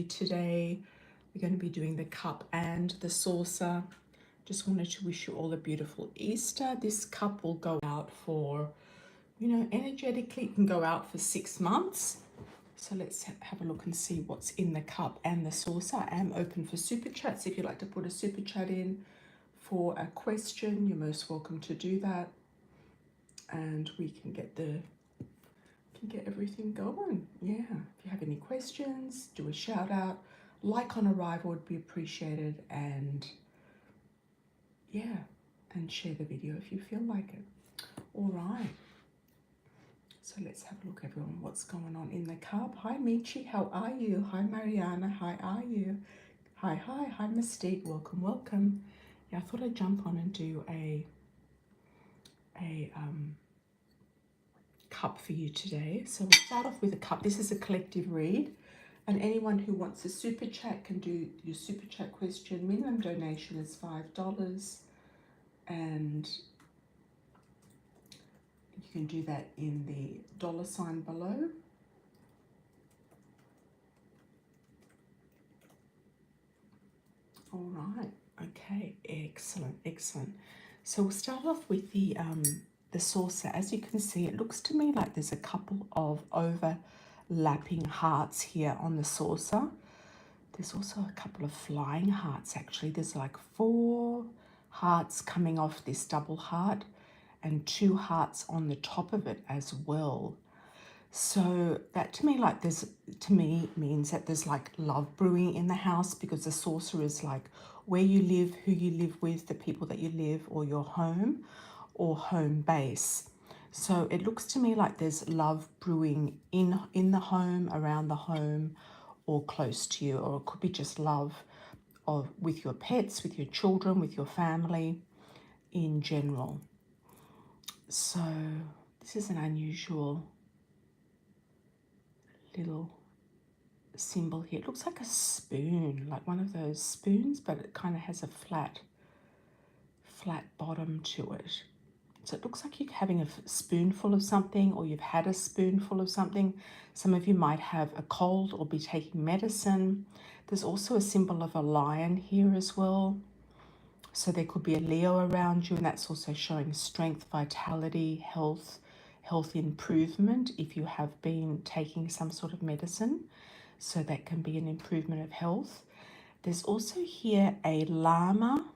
Today we're going to be doing the cup and the saucer. Just wanted to wish you all a beautiful Easter. This cup will go out for, energetically it can go out for 6 months. So let's have a look and see what's in the cup and the saucer. I am open for super chats. If you'd like to put a super chat in for a question, you're most welcome to do that. And we can get everything going. Yeah, if you have any questions, do a shout out. Like on arrival would be appreciated, and yeah, and share the video if you feel like it. All right, so let's have a look, everyone, what's going on in the cup. Hi Michi, how are you? Hi Mariana, how are you? Hi Mystique, welcome. Yeah, I thought I'd jump on and do a cup for you today. So we'll start off with a cup. This is a collective read, and anyone who wants a super chat can do your super chat question. Minimum donation is $5, and you can do that in the $ below. All right, okay, excellent. So we'll start off with the saucer. As you can see, it looks to me like there's a couple of overlapping hearts here on the saucer. There's also a couple of flying hearts, actually. There's like 4 hearts coming off this double heart and 2 hearts on the top of it as well. So that to me means that there's like love brewing in the house, because the saucer is like where you live, who you live with, the people that you live, or your home or home base. So it looks to me like there's love brewing in the home, around the home, or close to you, or it could be just love with your pets, with your children, with your family in general. So this is an unusual little symbol here. It looks like a spoon, like one of those spoons, but it kind of has a flat bottom to it. So it looks like you're having a spoonful of something, or you've had a spoonful of something. Some of you might have a cold or be taking medicine. There's also a symbol of a lion here as well. So there could be a Leo around you, and that's also showing strength, vitality, health improvement if you have been taking some sort of medicine. So that can be an improvement of health. There's also here a llama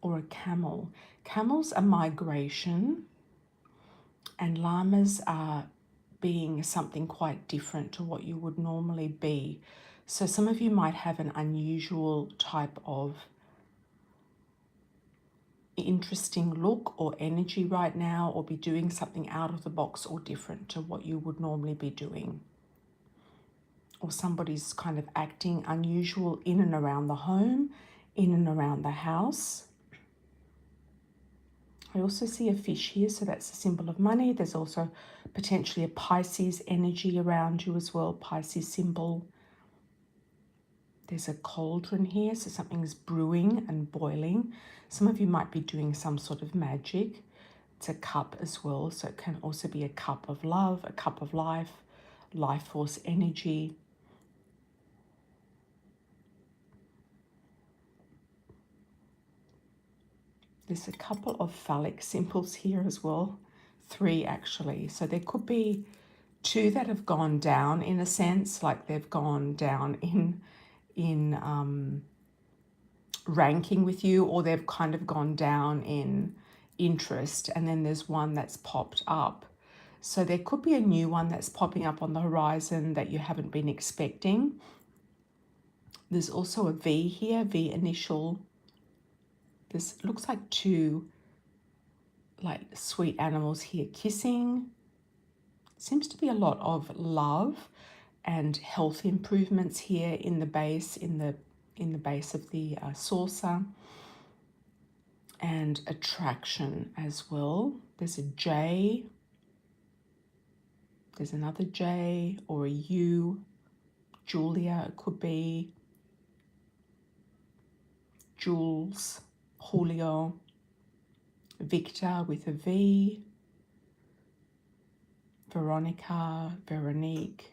or a camel. Camels are migration, and llamas are being something quite different to what you would normally be. So some of you might have an unusual type of interesting look or energy right now, or be doing something out of the box or different to what you would normally be doing. Or somebody's kind of acting unusual in and around the home, in and around the house. I also see a fish here, so that's a symbol of money. There's also potentially a Pisces energy around you as well, Pisces symbol. There's a cauldron here, so something's brewing and boiling. Some of you might be doing some sort of magic. It's a cup as well, so it can also be a cup of love, a cup of life force energy. There's a couple of phallic symbols here as well, 3 actually. So there could be 2 that have gone down in a sense, like they've gone down in ranking with you, or they've kind of gone down in interest, and then there's one that's popped up. So there could be a new one that's popping up on the horizon that you haven't been expecting. There's also a V here, V initial. This looks like 2 like sweet animals here kissing. Seems to be a lot of love and health improvements here in the base, in the base of the saucer, and attraction as well. There's a J, there's another J, or a U, Julia, it could be, Jules, Julio, Victor with a V, Veronica, Veronique,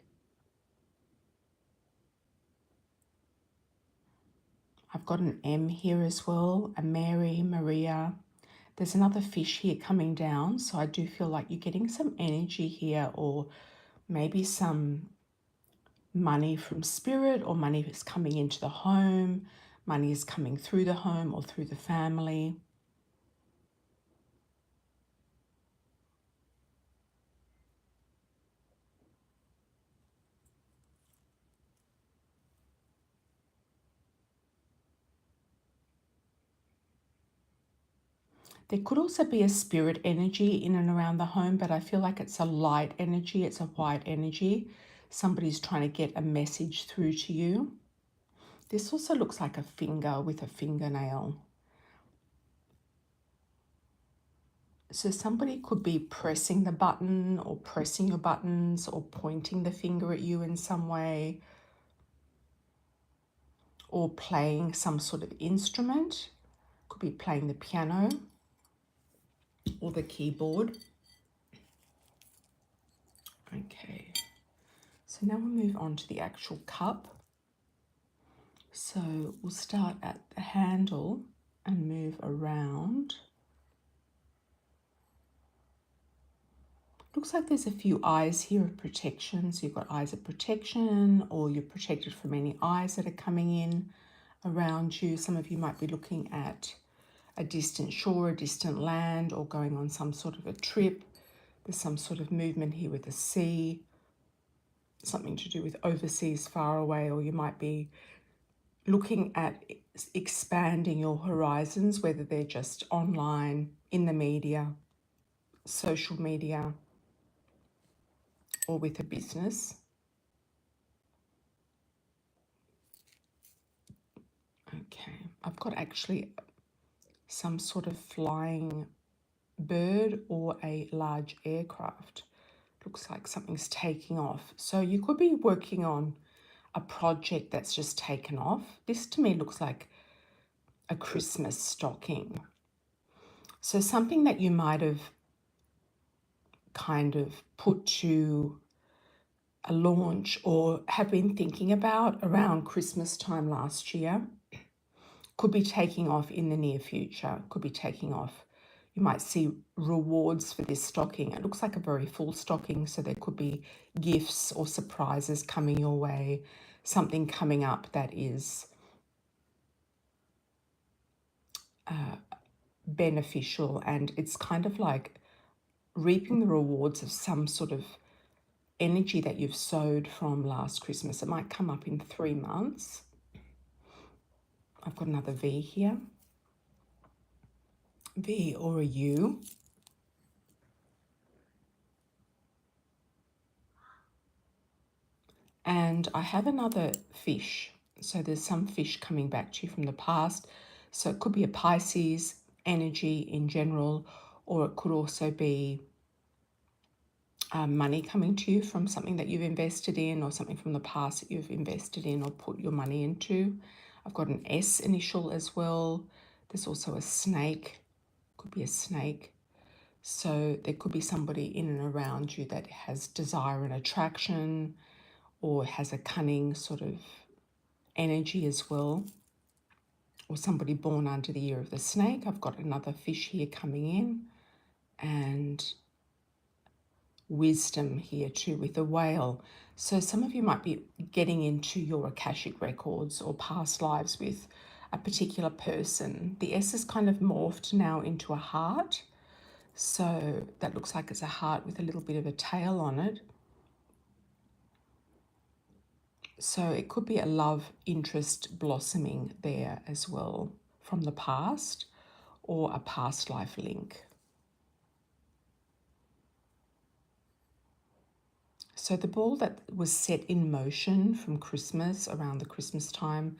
I've got an M here as well, a Mary, Maria. There's another fish here coming down, so I do feel like you're getting some energy here, or maybe some money from spirit, or money is coming into the home, money is coming through the home or through the family. There could also be a spirit energy in and around the home, but I feel like it's a light energy, it's a white energy. Somebody's trying to get a message through to you. This also looks like a finger with a fingernail. So somebody could be pressing the button or pressing your buttons or pointing the finger at you in some way, or playing some sort of instrument. Could be playing the piano or the keyboard. Okay, so now we'll move on to the actual cup. So we'll start at the handle and move around. Looks like there's a few eyes here of protection. So you've got eyes of protection, or you're protected from any eyes that are coming in around you. Some of you might be looking at a distant shore, a distant land, or going on some sort of a trip. There's some sort of movement here with the sea, something to do with overseas, far away, or you might be looking at expanding your horizons, whether they're just online, in the media, social media, or with a business. Okay, I've got actually some sort of flying bird or a large aircraft. Looks like something's taking off. So you could be working on a project that's just taken off. This to me looks like a Christmas stocking. So something that you might have kind of put to a launch or have been thinking about around Christmas time last year could be taking off in the near future, could be taking off. You might see rewards for this stocking. It looks like a very full stocking, so there could be gifts or surprises coming your way, something coming up that is beneficial, and it's kind of like reaping the rewards of some sort of energy that you've sowed from last Christmas. It might come up in 3 months. I've got another V here. V or a U. And I have another fish. So there's some fish coming back to you from the past. So it could be a Pisces energy in general, or it could also be money coming to you from something that you've invested in, or something from the past that you've invested in or put your money into. I've got an S initial as well. There's also a snake. Could be a snake. So there could be somebody in and around you that has desire and attraction, or has a cunning sort of energy as well, or somebody born under the year of the snake. I've got another fish here coming in, and wisdom here too with the whale. So some of you might be getting into your Akashic records or past lives with a particular person. The S is kind of morphed now into a heart. So that looks like it's a heart with a little bit of a tail on it. So it could be a love interest blossoming there as well from the past, or a past life link. So the ball that was set in motion from Christmas, around the Christmas time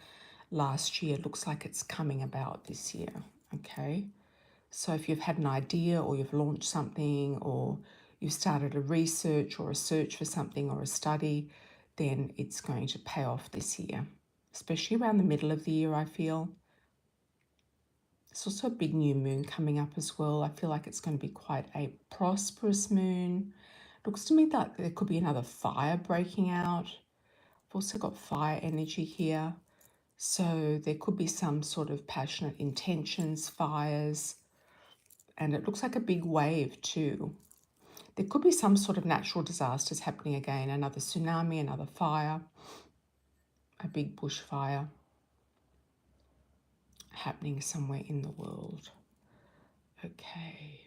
last year, looks like it's coming about this year, okay? So if you've had an idea, or you've launched something, or you've started a research or a search for something or a study, then it's going to pay off this year, especially around the middle of the year, I feel. There's also a big new moon coming up as well. I feel like it's going to be quite a prosperous moon. Looks to me like there could be another fire breaking out. I've also got fire energy here. So there could be some sort of passionate intentions, fires, and it looks like a big wave too. There could be some sort of natural disasters happening again, another tsunami, another fire, a big bushfire happening somewhere in the world. Okay.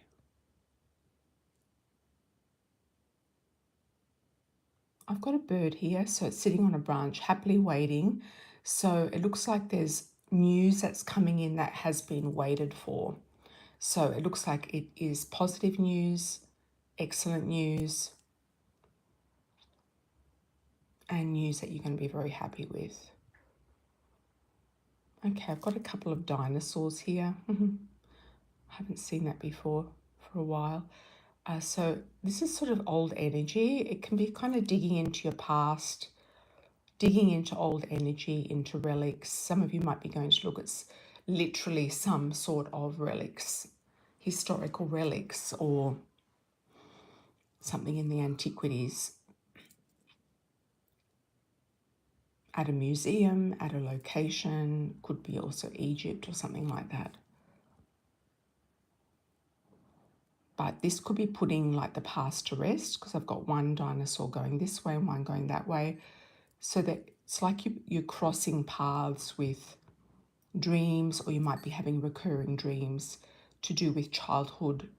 I've got a bird here, so it's sitting on a branch, happily waiting. So it looks like there's news that's coming in that has been waited for. So it looks like it is positive news, excellent news, and news that you're going to be very happy with. Okay, I've got a couple of dinosaurs here. Haven't seen that before for a while. So this is sort of old energy. It can be kind of digging into your past, digging into old energy, into relics. Some of you might be going to look at literally some sort of relics, historical relics, or something in the antiquities at a museum, at a location, could be also Egypt or something like that. But this could be putting like the past to rest, because I've got one dinosaur going this way and one going that way. So that it's like you're crossing paths with dreams, or you might be having recurring dreams to do with childhood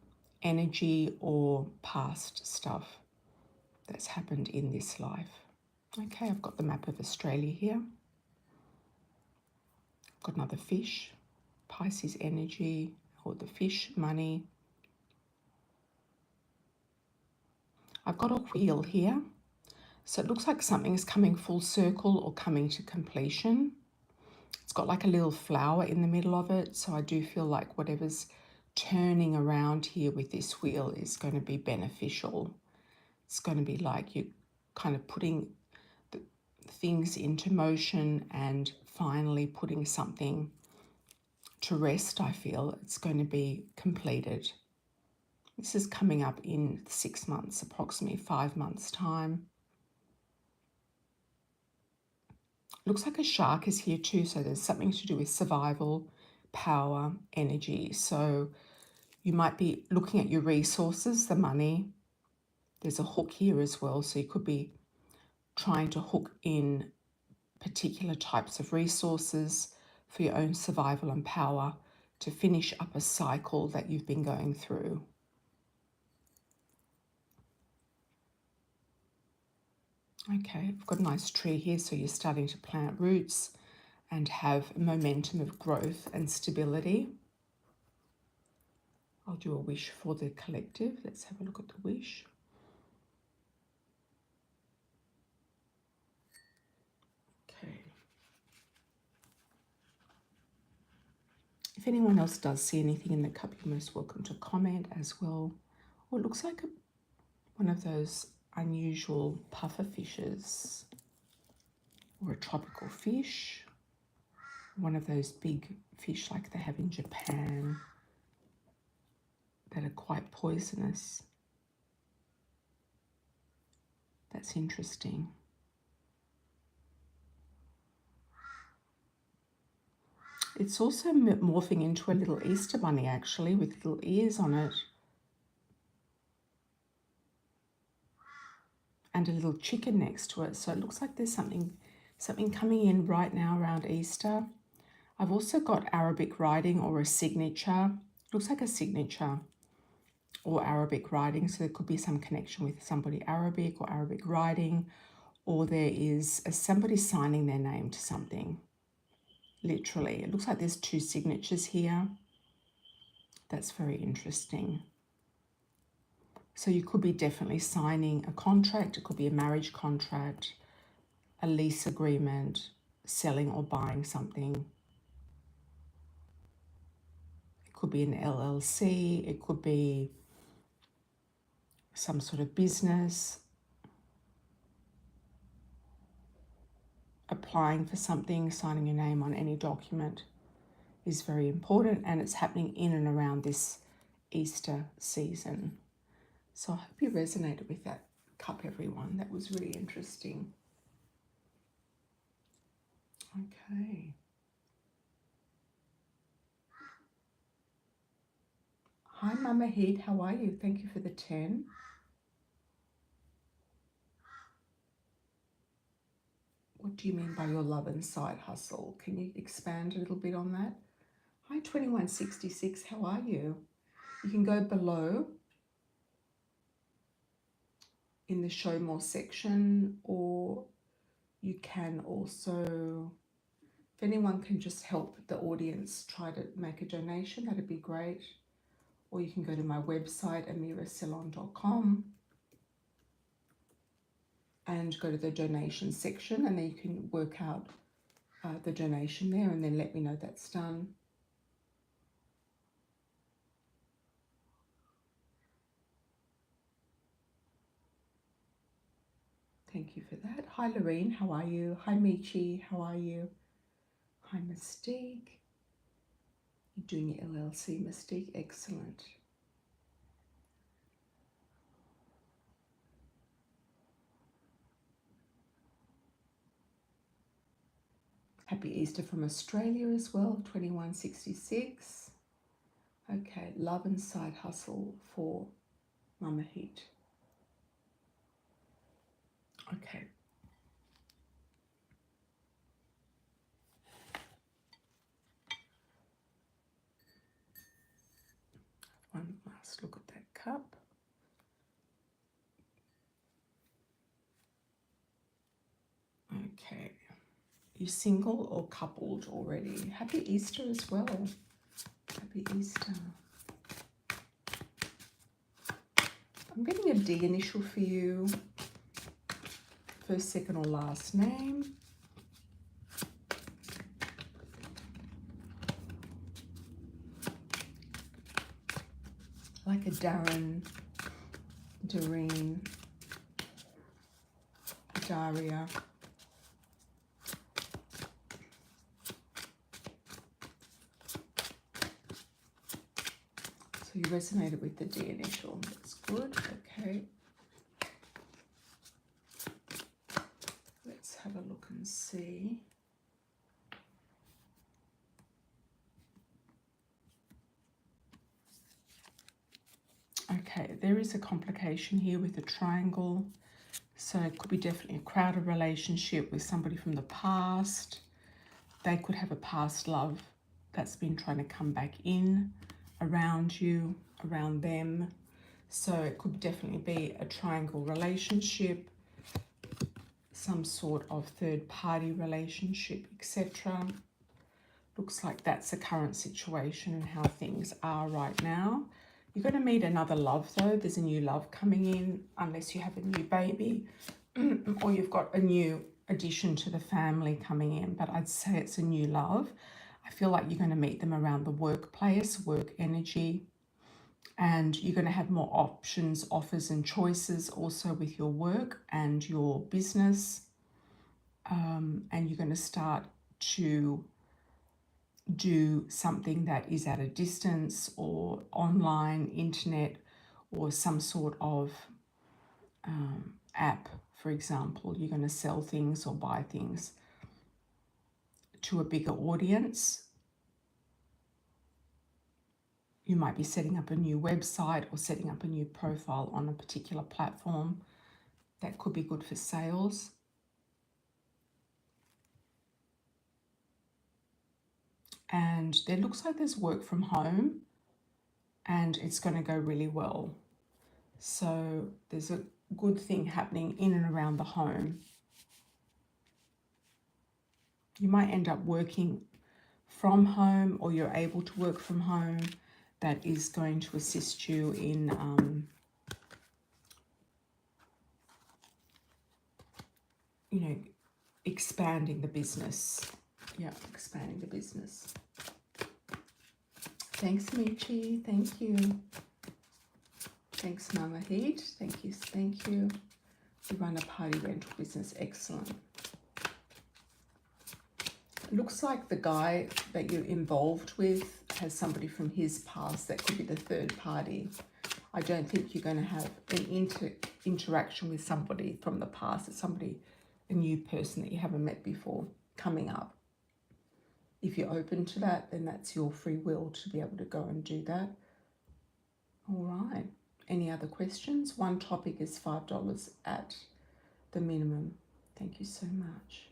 energy or past stuff that's happened in this life. Okay, I've got the map of Australia here. I've got another fish, Pisces energy, or the fish, money. I've got a wheel here. So it looks like something is coming full circle or coming to completion. It's got like a little flower in the middle of it. So I do feel like whatever's turning around here with this wheel is going to be beneficial. It's going to be like you kind of putting things into motion and finally putting something to rest. I feel it's going to be completed. This is coming up in 6 months, approximately 5 months' time. Looks like a shark is here too, so there's something to do with survival, power, energy. So you might be looking at your resources, the money. There's a hook here as well, so you could be trying to hook in particular types of resources for your own survival and power to finish up a cycle that you've been going through. Okay, I've got a nice tree here, so you're starting to plant roots and have momentum of growth and stability. I'll do a wish for the collective. Let's have a look at the wish. Okay. If anyone else does see anything in the cup, you're most welcome to comment as well. Oh, it looks like one of those unusual puffer fishes, or a tropical fish, one of those big fish like they have in Japan that are quite poisonous. That's interesting. It's also morphing into a little Easter bunny actually, with little ears on it. And a little chicken next to it. So it looks like there's something coming in right now around Easter. I've also got Arabic writing or a signature. Looks like a signature or Arabic writing. So there could be some connection with somebody Arabic or Arabic writing, or there is somebody signing their name to something. Literally, it looks like there's 2 signatures here. That's very interesting. So you could be definitely signing a contract. It could be a marriage contract, a lease agreement, selling or buying something. It could be an LLC. It could be some sort of business. Applying for something, signing your name on any document is very important, and it's happening in and around this Easter season. So I hope you resonated with that cup, everyone. That was really interesting. Okay. Mama Heat, how are you? Thank you for the 10. What do you mean by your love and side hustle? Can you expand a little bit on that? Hi, 2166, how are you? You can go below in the show more section, or you can also, if anyone can just help the audience try to make a donation, that'd be great. Or you can go to my website, AMIRA'SCELON.com, and go to the donation section, and then you can work out the donation there, and then let me know that's done. Thank you for that. Hi, Lorene, how are you? Hi, Michi, how are you? Hi, Mystique. You're doing your LLC, Mystique. Excellent. Happy Easter from Australia as well, 2166. Okay, love and side hustle for Mama Heat. Okay. One last look at that cup. Okay. You single or coupled already? Happy Easter as well. Happy Easter. I'm getting a D initial for you. First, second, or last name. Like a Darren, Doreen, Daria. So you resonated with the D initial. That's good. Okay. Let's have a look and see. Okay, there is a complication here with a triangle. So it could be definitely a crowded relationship with somebody from the past. They could have a past love that's been trying to come back in around you, around them. So it could definitely be a triangle relationship, some sort of third party relationship, etc. Looks like that's the current situation and how things are right now. You're going to meet another love though. There's a new love coming in, unless you have a new baby or you've got a new addition to the family coming in. But I'd say it's a new love. I feel like you're going to meet them around the workplace, work energy, and you're going to have more options, offers and choices also with your work and your business. And you're going to start to do something that is at a distance or online, internet, or some sort of app, for example. You're going to sell things or buy things to a bigger audience. You might be setting up a new website or setting up a new profile on a particular platform. That could be good for sales. And there looks like there's work from home and it's going to go really well. So there's a good thing happening in and around the home. You might end up working from home, or you're able to work from home. That is going to assist you in, expanding the business. Yeah, expanding the business. Thanks, Michi. Thank you. Thanks, Mama Heat. Thank you. Thank you. You run a party rental business. Excellent. It looks like the guy that you're involved with has somebody from his past that could be the third party. I don't think you're going to have an interaction with somebody from the past. It's somebody, a new person that you haven't met before coming up. If you're open to that, then that's your free will to be able to go and do that. All right. Any other questions? One topic is $5 at the minimum. Thank you so much.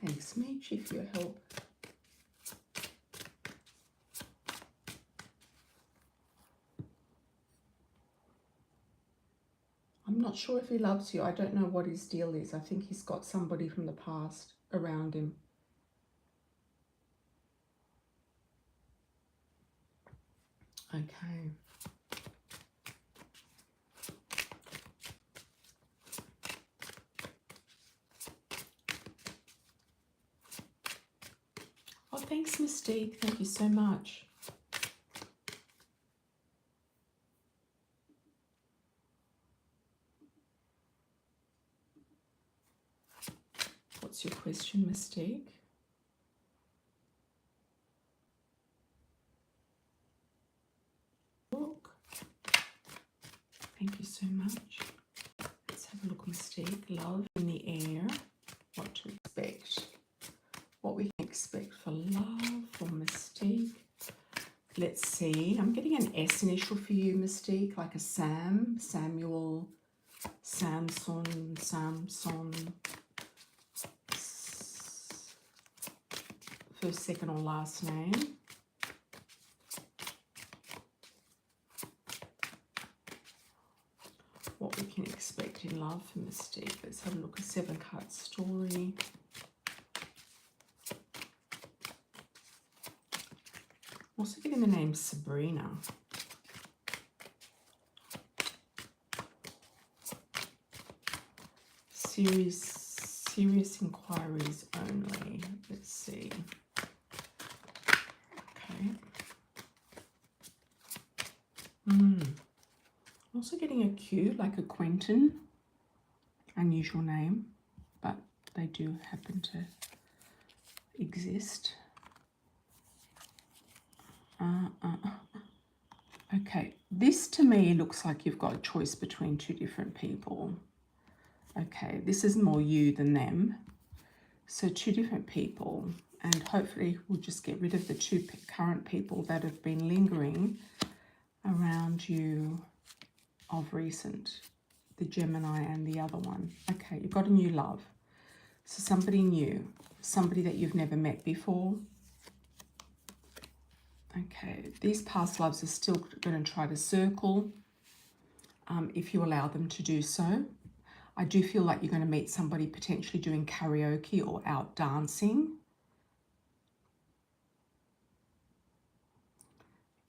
Thanks, Michi, for your help. I'm not sure if he loves you. I don't know what his deal is. I think he's got somebody from the past around him. Okay. Oh, thanks, Mystique. Thank you so much. What's your question, Mystique? Look. Thank you so much. Let's have a look, Mystique. Love in the air. What to expect. What we can expect for love, for Mystique. Let's see. I'm getting an S initial for you, Mystique, like a Sam, Samuel, Samson, first, second, or last name. What we can expect in love for Mystique. Let's have a look at 7-card story. I'm also getting the name Sabrina. Serious inquiries only. Let's see. Okay. I'm also getting a Q, like a Quentin. Unusual name, but they do happen to exist. Okay, this to me looks like you've got a choice between two different people. Okay, this is more you than them. So two different people, and hopefully we'll just get rid of the two current people that have been lingering around you of recent, the Gemini and the other one. Okay, you've got a new love. So somebody new, somebody that you've never met before. Okay, these past loves are still going to try to circle if you allow them to do so. I do feel like you're going to meet somebody potentially doing karaoke or out dancing.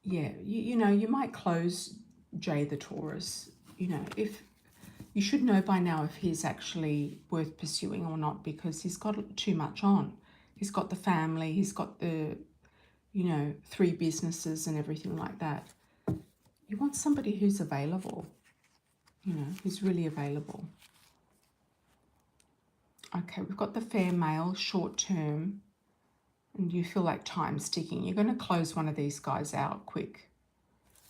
Yeah, you know, you might close Jay the Taurus. You know, if you should know by now if he's actually worth pursuing or not, because he's got too much on. He's got the family, he's got the, you know, 3 businesses and everything like that. You want somebody who's available, you know, who's really available. Okay, we've got the fair male, short term, and you feel like time's ticking. You're going to close one of these guys out quick.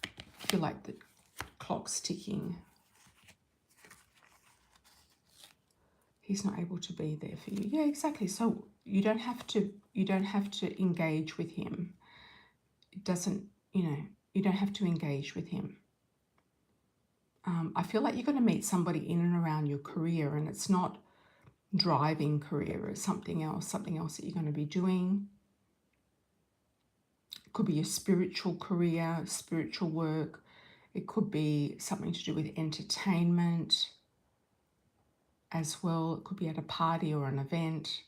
I feel like the clock's ticking. He's not able to be there for you. Yeah, exactly. So you don't have to engage with him. It doesn't, you know, you don't have to engage with him. I feel like you're going to meet somebody in and around your career, and it's not driving career, it's something else that you're going to be doing. It could be a spiritual career, spiritual work. It could be something to do with entertainment as well. It could be at a party or an event.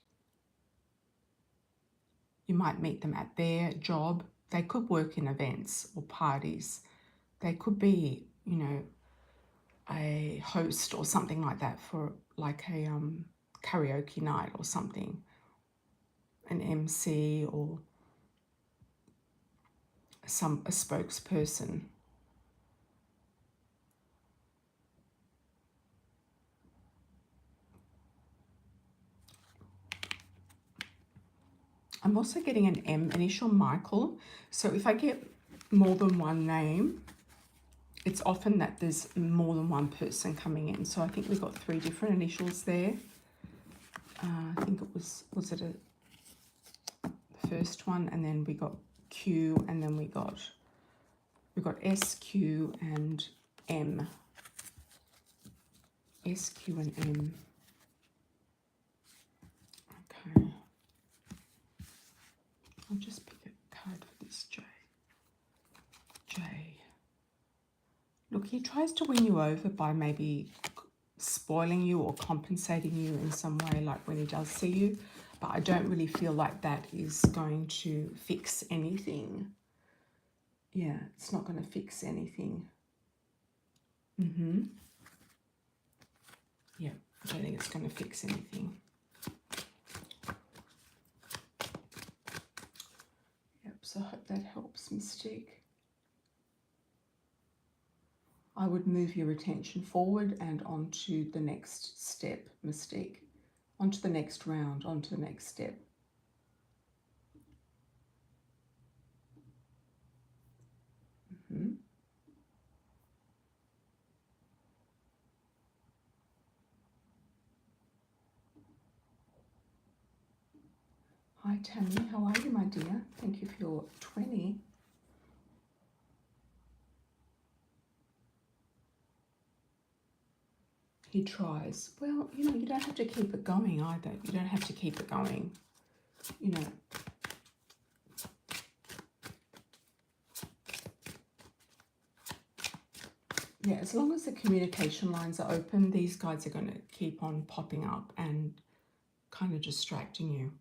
You might meet them at their job. They could work in events or parties. They could be, you know, a host or something like that for like a karaoke night or something, an MC or a spokesperson. I'm also getting an M initial, Michael. So if I get more than one name, it's often that there's more than one person coming in. So I think we've got 3 different initials there. I think it was it the first one, and then we got Q, and then we got S, Q, and M. S, Q, and M. Okay. I'll just pick a card for this J. J. Look, he tries to win you over by maybe spoiling you or compensating you in some way, like when he does see you. But I don't really feel like that is going to fix anything. Yeah, it's not going to fix anything. Yeah, I don't think it's going to fix anything. Yep, so I hope that helps, Mystique. I would move your attention forward and onto the next step, Mystique. Onto the next round, onto the next step. Hi, Tammy. How are you, my dear? Thank you for your 20. He tries. Well, you know, you don't have to keep it going either. You don't have to keep it going. You know. Yeah, as long as the communication lines are open, these guys are going to keep on popping up and kind of distracting you.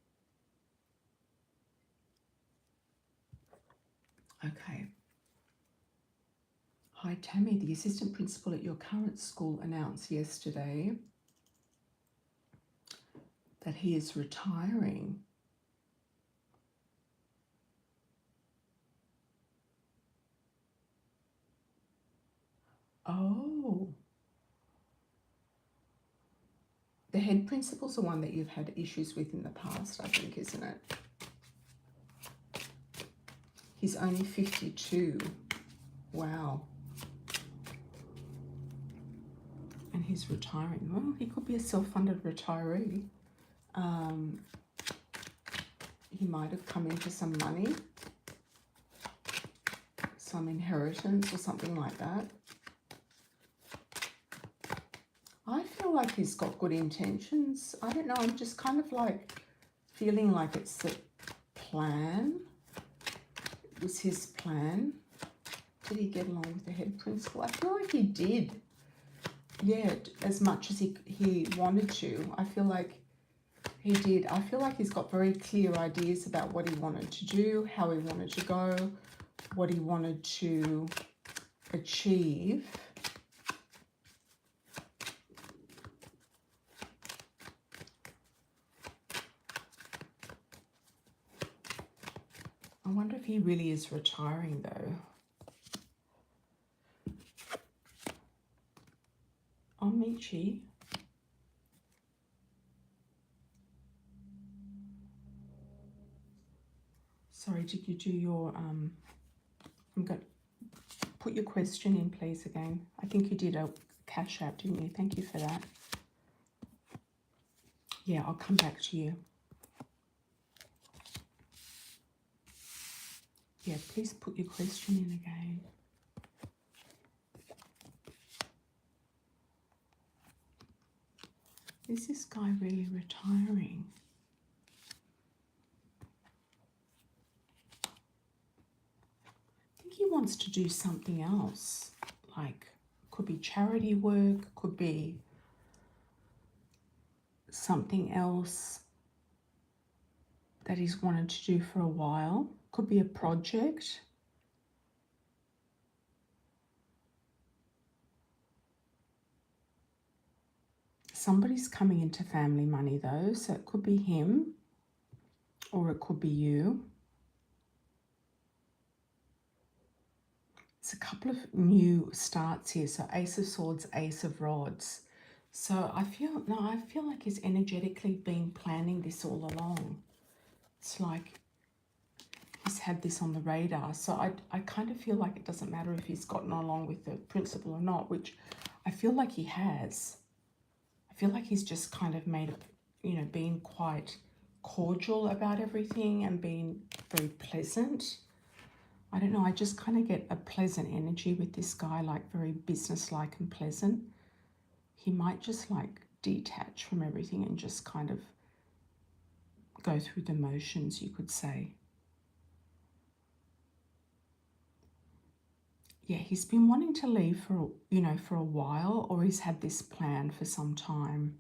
Okay. Hi, Tammy. The assistant principal at your current school announced yesterday that he is retiring. Oh. The head principal's the one that you've had issues with in the past, I think, isn't it? He's only 52. Wow. And he's retiring. Well, he could be a self-funded retiree. He might have come into some money, some inheritance or something like that. I feel like he's got good intentions. I don't know, I'm just kind of like feeling like it's the plan. It was his plan. Did he get along with the head principal? I feel like he did. Yeah, as much as he wanted to. I feel like he did. I feel like he's got very clear ideas about what he wanted to do, how he wanted to go, what he wanted to achieve. I wonder if he really is retiring though. Oh, Michi. Sorry, did you do your, I'm going to put your question in, please, again. I think you did a cash app, didn't you? Thank you for that. Yeah, I'll come back to you. Yeah, please put your question in again. Is this guy really retiring? I think he wants to do something else. Like, could be charity work, could be something else that he's wanted to do for a while. Could be a project. Somebody's coming into family money though, so it could be him or it could be you. It's a couple of new starts here. So Ace of Swords, Ace of Rods. So I feel like he's energetically been planning this all along. It's like he's had this on the radar. So I kind of feel like it doesn't matter if he's gotten along with the principal or not, which I feel like he has. I feel like he's just kind of made, been quite cordial about everything and being very pleasant. I don't know, I just kind of get a pleasant energy with this guy, like very businesslike and pleasant. He might just like detach from everything and just kind of go through the motions, you could say. Yeah, he's been wanting to leave for, for a while, or he's had this plan for some time.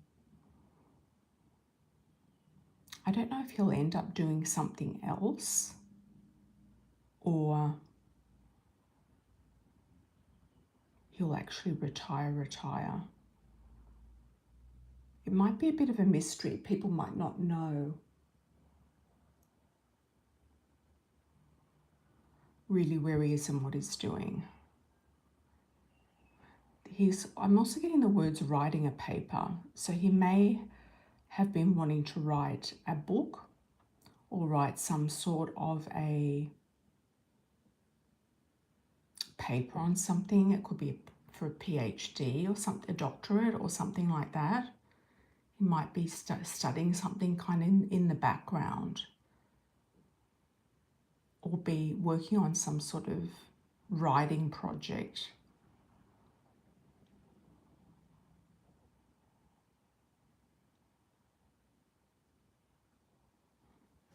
I don't know if he'll end up doing something else or he'll actually retire. It might be a bit of a mystery. People might not know really where he is and what he's doing. I'm also getting the words writing a paper. So he may have been wanting to write a book or write some sort of a paper on something. It could be for a PhD or something, a doctorate or something like that. He might be studying something kind of in the background, or be working on some sort of writing project.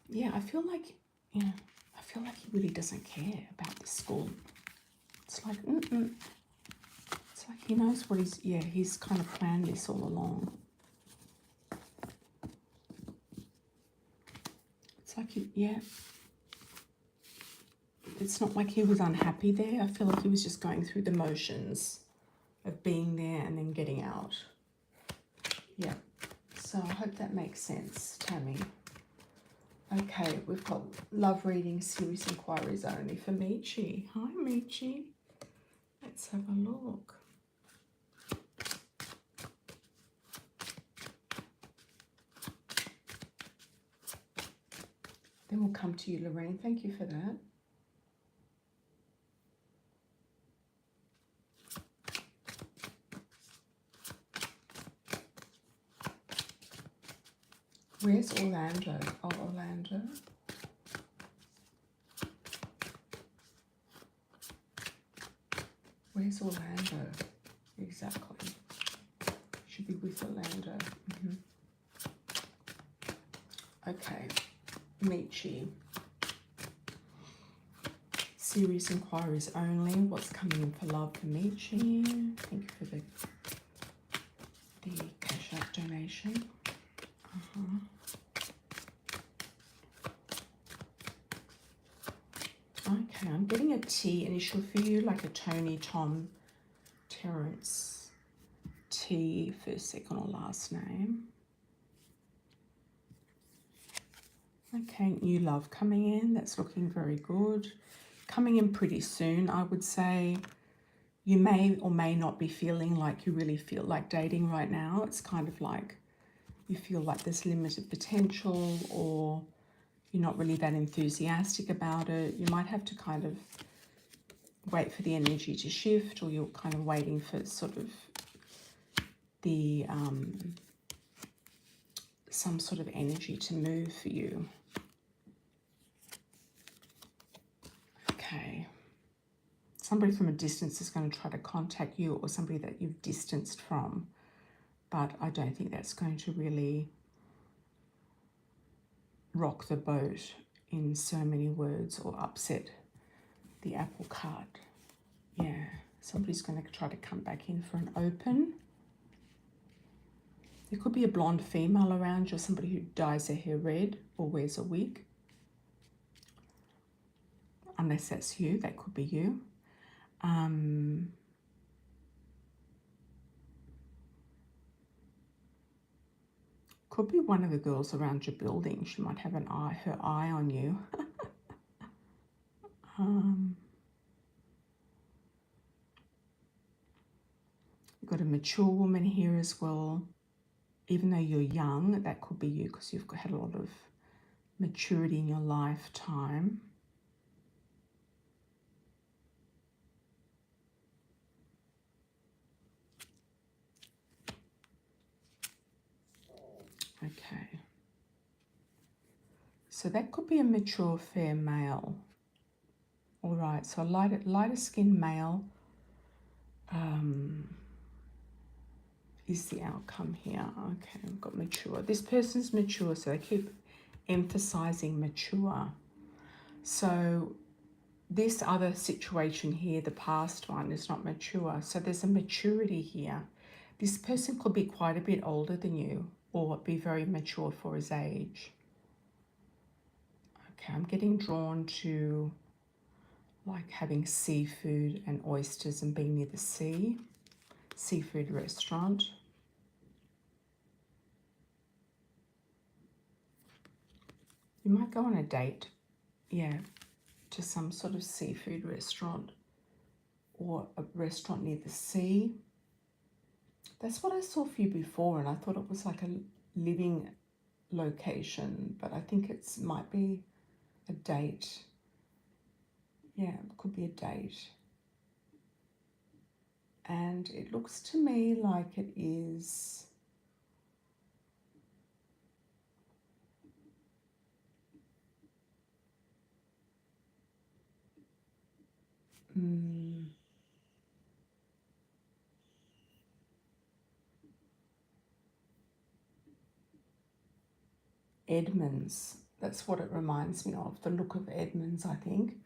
Yeah, I feel like he really doesn't care about the school. It's like, It's like he knows what he's kind of planned this all along. It's like, it's not like he was unhappy there. I feel like he was just going through the motions of being there and then getting out. Yeah, so I hope that makes sense, Tammy. Okay, we've got love reading, serious inquiries only for Michi. Hi, Michi. Let's have a look. Then we'll come to you, Lorraine. Thank you for that. Where's Orlando? Oh, Orlando. Where's Orlando? Exactly. Should be with Orlando. Okay. Michi. Serious inquiries only. What's coming in for love for Michi? Thank you for the cash out donation. Okay, I'm getting a T initial for you, like a Tony, Tom, Terence. T, first, second, or last name. Okay, new love coming in. That's looking very good. Coming in pretty soon, I would say. You may or may not be feeling like you really feel like dating right now. It's kind of like you feel like there's limited potential, or you're not really that enthusiastic about it. You might have to kind of wait for the energy to shift, or you're kind of waiting for sort of the some sort of energy to move for you. Okay. Somebody from a distance is going to try to contact you, or somebody that you've distanced from, but I don't think that's going to really rock the boat in so many words or upset the apple cart. Yeah, somebody's going to try to come back in for an open. There could be a blonde female around you, or somebody who dyes their hair red or wears a wig. Unless that's you, that could be you. Could be one of the girls around your building. She might have her eye on you. You've got a mature woman here as well. Even though you're young, that could be you, because you've had a lot of maturity in your lifetime. Okay. So that could be a mature fair male. All right, so a lighter skinned male is the outcome here. Okay, I've got mature. This person's mature, so they keep emphasizing mature. So this other situation here, the past one, is not mature. So there's a maturity here. This person could be quite a bit older than you or be very mature for his age. Okay, I'm getting drawn to like having seafood and oysters and being near the sea. Seafood restaurant. You might go on a date, yeah, to some sort of seafood restaurant or a restaurant near the sea. That's what I saw for you before, and I thought it was like a living location, but I think it might be a date. Yeah, it could be a date. And it looks to me like it is Edmonds. That's what it reminds me of, the look of Edmonds, I think.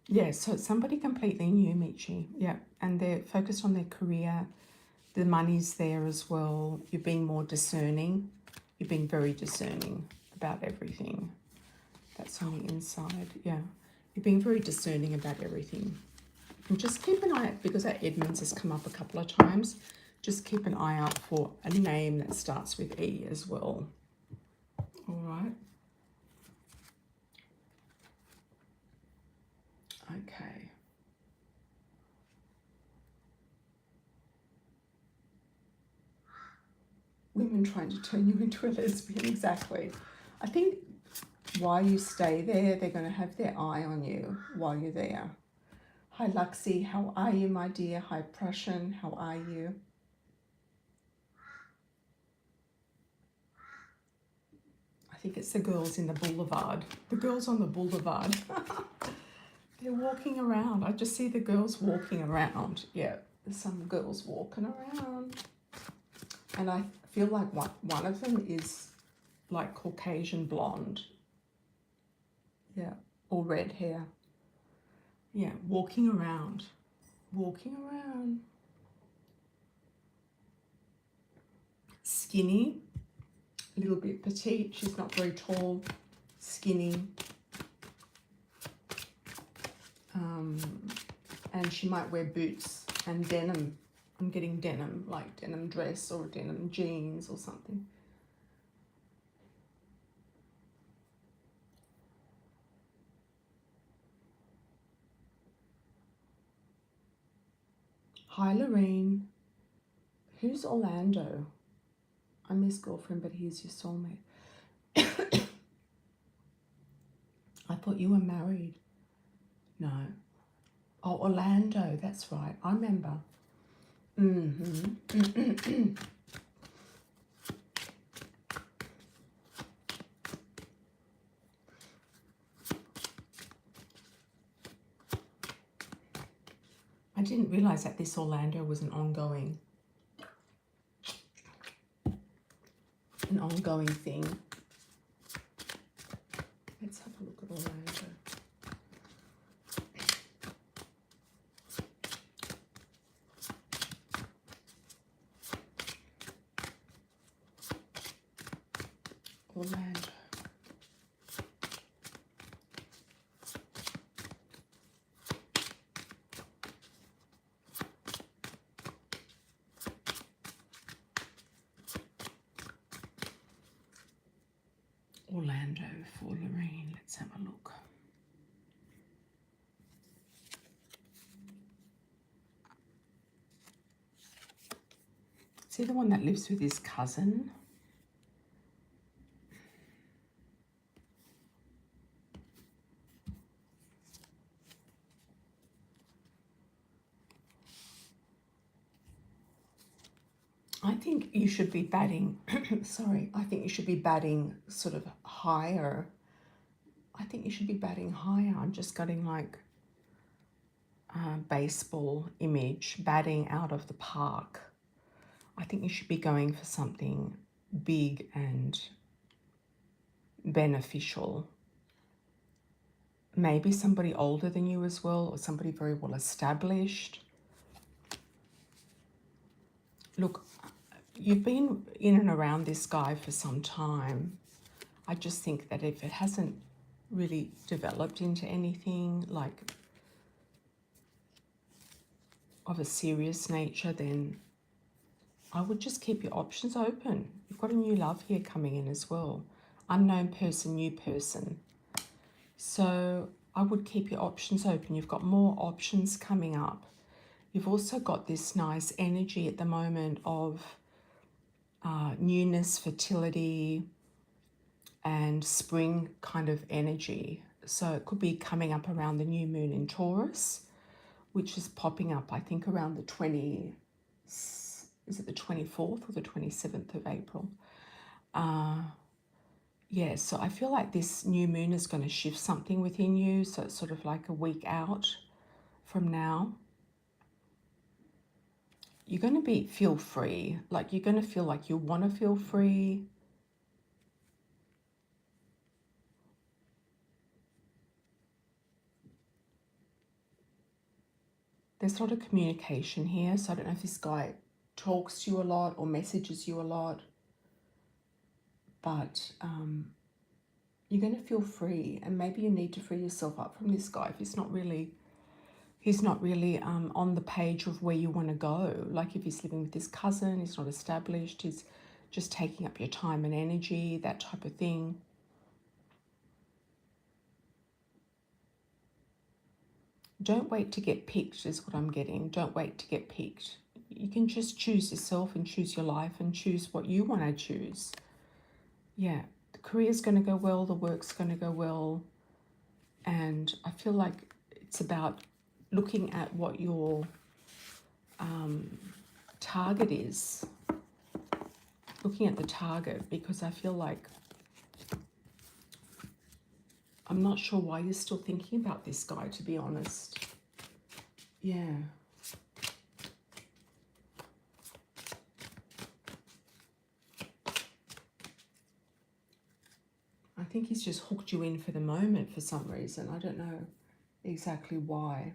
Yeah, so it's somebody completely new, Michi. Yeah, and they're focused on their career. The money's there as well. You're being more discerning. You're being very discerning about everything. That's on the inside, yeah. You're being very discerning about everything. And just keep an eye out, because that Edmonds has come up a couple of times, just keep an eye out for a name that starts with E as well. All right. Okay. Women trying to turn you into a lesbian, exactly. I think while you stay there, they're going to have their eye on you while you're there. Hi, Luxie. How are you, my dear? Hi, Prussian. How are you? I think it's the girls in the boulevard. The girls on the boulevard. They're walking around. I just see the girls walking around. Yeah, there's some girls walking around. And I feel like one of them is like Caucasian blonde. Yeah, or red hair. Yeah, walking around. Walking around. Skinny. A little bit petite. She's not very tall. Skinny. And she might wear boots and denim. I'm getting denim, like denim dress or denim jeans or something. Hi, Lorraine. Who's Orlando? I'm his girlfriend, but he's your soulmate. I thought you were married. No. Oh, Orlando, that's right. I remember. I didn't realise that this Orlando was an ongoing thing. Let's have a look at Orlando. Orlando. Orlando for Lorraine. Let's have a look. See the one that lives with his cousin? I think you should be batting, sorry, I think you should be batting sort of higher. I think you should be batting higher. I'm just getting like a baseball image, batting out of the park. I think you should be going for something big and beneficial. Maybe somebody older than you as well, or somebody very well established. Look, you've been in and around this guy for some time. I just think that if it hasn't really developed into anything like of a serious nature, then I would just keep your options open. You've got a new love here coming in as well. Unknown person, new person. So I would keep your options open. You've got more options coming up. You've also got this nice energy at the moment of newness, fertility, and spring kind of energy. So it could be coming up around the new moon in Taurus, which is popping up, I think, around the 20, is it the 24th or the 27th of April? Yeah, so I feel like this new moon is going to shift something within you. So it's sort of like a week out from now. You're going to feel free. Like you're going to feel like you want to feel free. There's a lot of communication here. So I don't know if this guy talks to you a lot or messages you a lot. But you're going to feel free. And maybe you need to free yourself up from this guy if he's not really on the page of where you want to go. Like if he's living with his cousin, he's not established, he's just taking up your time and energy, that type of thing. Don't wait to get picked is what I'm getting. Don't wait to get picked. You can just choose yourself and choose your life and choose what you want to choose. Yeah, the career's going to go well, the work's going to go well. And I feel like it's about looking at what your target is. Looking at the target, because I feel like I'm not sure why you're still thinking about this guy, to be honest. Yeah. I think he's just hooked you in for the moment for some reason. I don't know exactly why.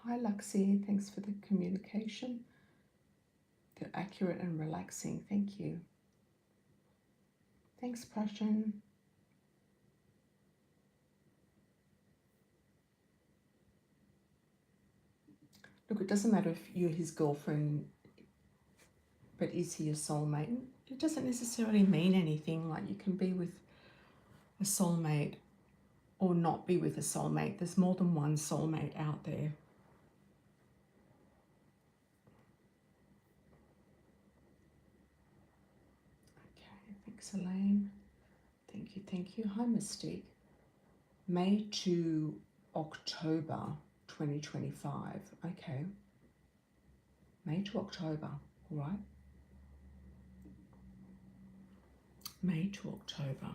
Hi Luxie, thanks for the communication. They're accurate and relaxing. Thank you. Thanks, Prussian. Look, it doesn't matter if you're his girlfriend, but is he your soulmate? It doesn't necessarily mean anything. Like you can be with a soulmate or not be with a soulmate. There's more than one soulmate out there. Okay, thanks Elaine. Thank you, thank you. Hi Mystique. May to October 2025. Okay. May to October, all right? May to October.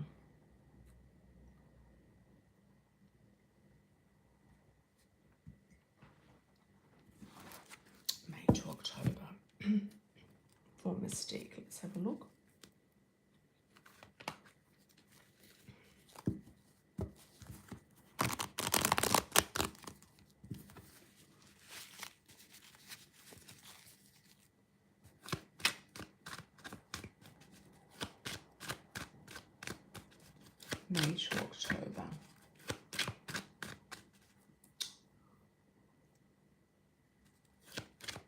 May to October. For Mystique, let's have a look. May to October.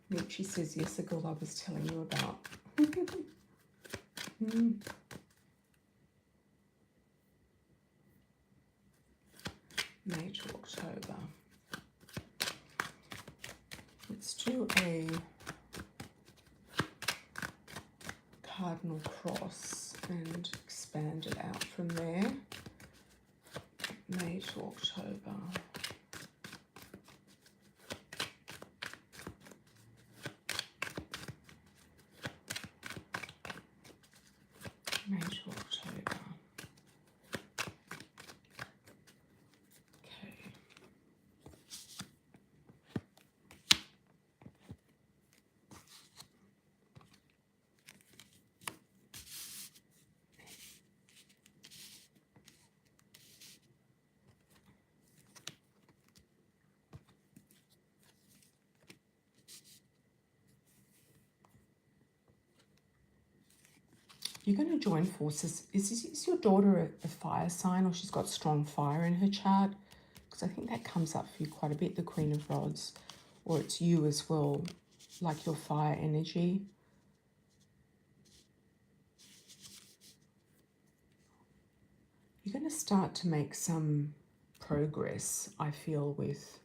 Nietzsche says, yes, the girl I was telling you about. May to October. Let's do a cardinal cross and expand it out from there. May to October. You're going to join forces. Is your daughter a fire sign, or she's got strong fire in her chart? Because I think that comes up for you quite a bit, the Queen of Rods. Or it's you as well, like your fire energy. You're going to start to make some progress, I feel, with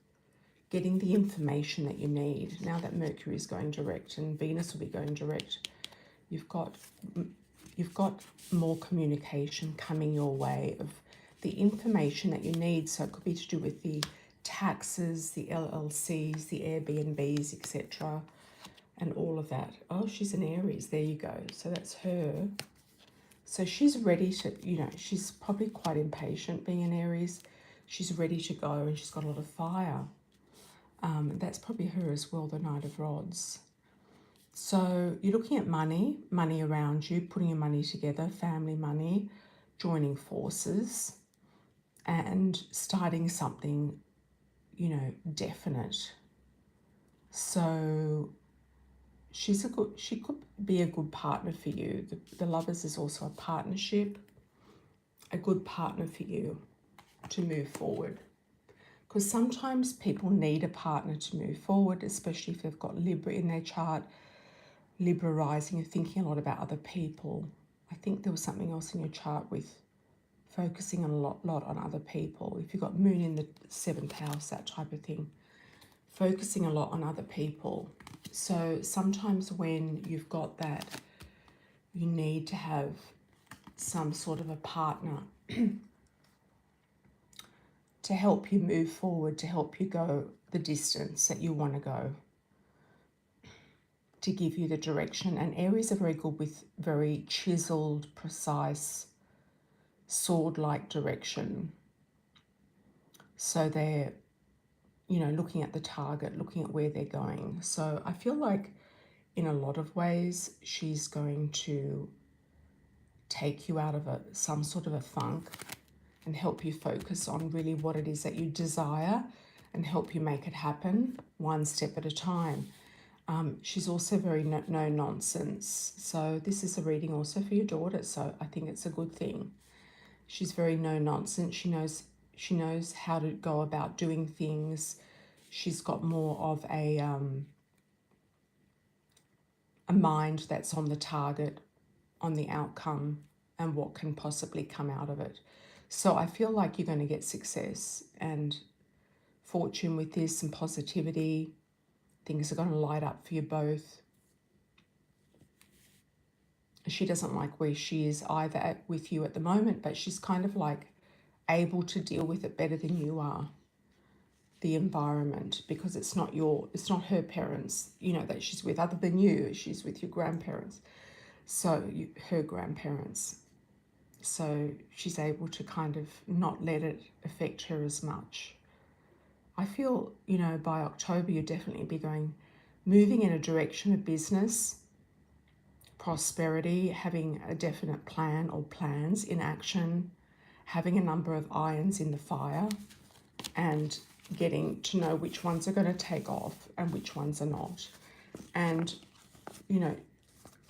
getting the information that you need. Now that Mercury is going direct and Venus will be going direct, you've got more communication coming your way of the information that you need. So it could be to do with the taxes, the LLCs, the Airbnbs, etc., and all of that. Oh, she's an Aries. There you go. So that's her. So she's ready to, you know, she's probably quite impatient being an Aries. She's ready to go and she's got a lot of fire. That's probably her as well, the Knight of Rods. So you're looking at money around you, putting your money together, family money, joining forces, and starting something, you know, definite. So she could be a good partner for you. The Lovers is also a partnership, a good partner for you to move forward. Because sometimes people need a partner to move forward, especially if they've got Libra in their chart. Libra rising, you're thinking a lot about other people. I think there was something else in your chart with focusing a lot on other people. If you've got Moon in the 7th house, that type of thing. Focusing a lot on other people. So sometimes when you've got that, you need to have some sort of a partner to help you move forward, to help you go the distance that you want to go, to give you the direction. And Aries are very good with very chiseled, precise, sword-like direction. So they're, you know, looking at the target, looking at where they're going. So I feel like in a lot of ways, she's going to take you out of some sort of a funk and help you focus on really what it is that you desire and help you make it happen one step at a time. She's also very no nonsense. So this is a reading also for your daughter. So I think it's a good thing. She's very no nonsense. She knows how to go about doing things. She's got more of a mind that's on the target, on the outcome, and what can possibly come out of it. So I feel like you're going to get success and fortune with this and positivity. Things are going to light up for you both. She doesn't like where she is either with you at the moment, but she's kind of like able to deal with it better than you are. The environment, because it's not her parents, you know, that she's with other than you. She's with your grandparents. So her grandparents. So she's able to kind of not let it affect her as much. I feel, you know, by October, you'll definitely be moving in a direction of business, prosperity, having a definite plan or plans in action, having a number of irons in the fire, and getting to know which ones are going to take off and which ones are not. And, you know,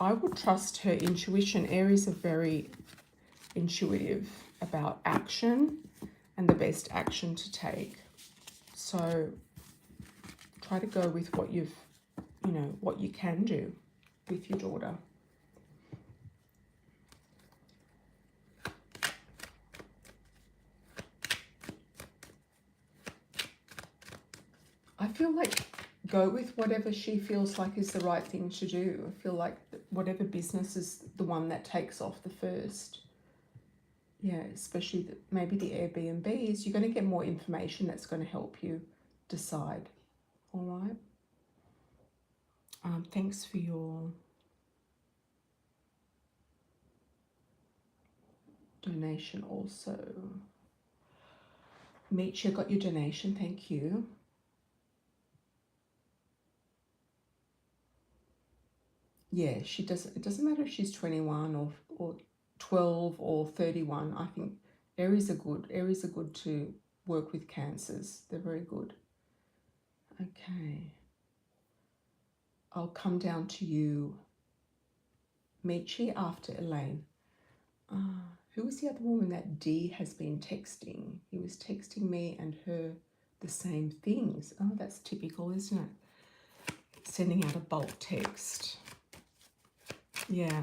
I would trust her intuition. Aries are very intuitive about action and the best action to take. So try to go with what what you can do with your daughter. I feel like go with whatever she feels like is the right thing to do. I feel like whatever business is the one that takes off the first. Yeah, especially maybe the Airbnbs. You're going to get more information that's going to help you decide. All right. Thanks for your donation also. Meecha got your donation. Thank you. Yeah, she does. It doesn't matter if she's 21 or 12 or 31. I think Aries are good. Aries are good to work with cancers. They're very good. Okay. I'll come down to you, Michi after Elaine. Who was the other woman that D has been texting? He was texting me and her the same things. Oh, that's typical, isn't it? Sending out a bulk text. Yeah.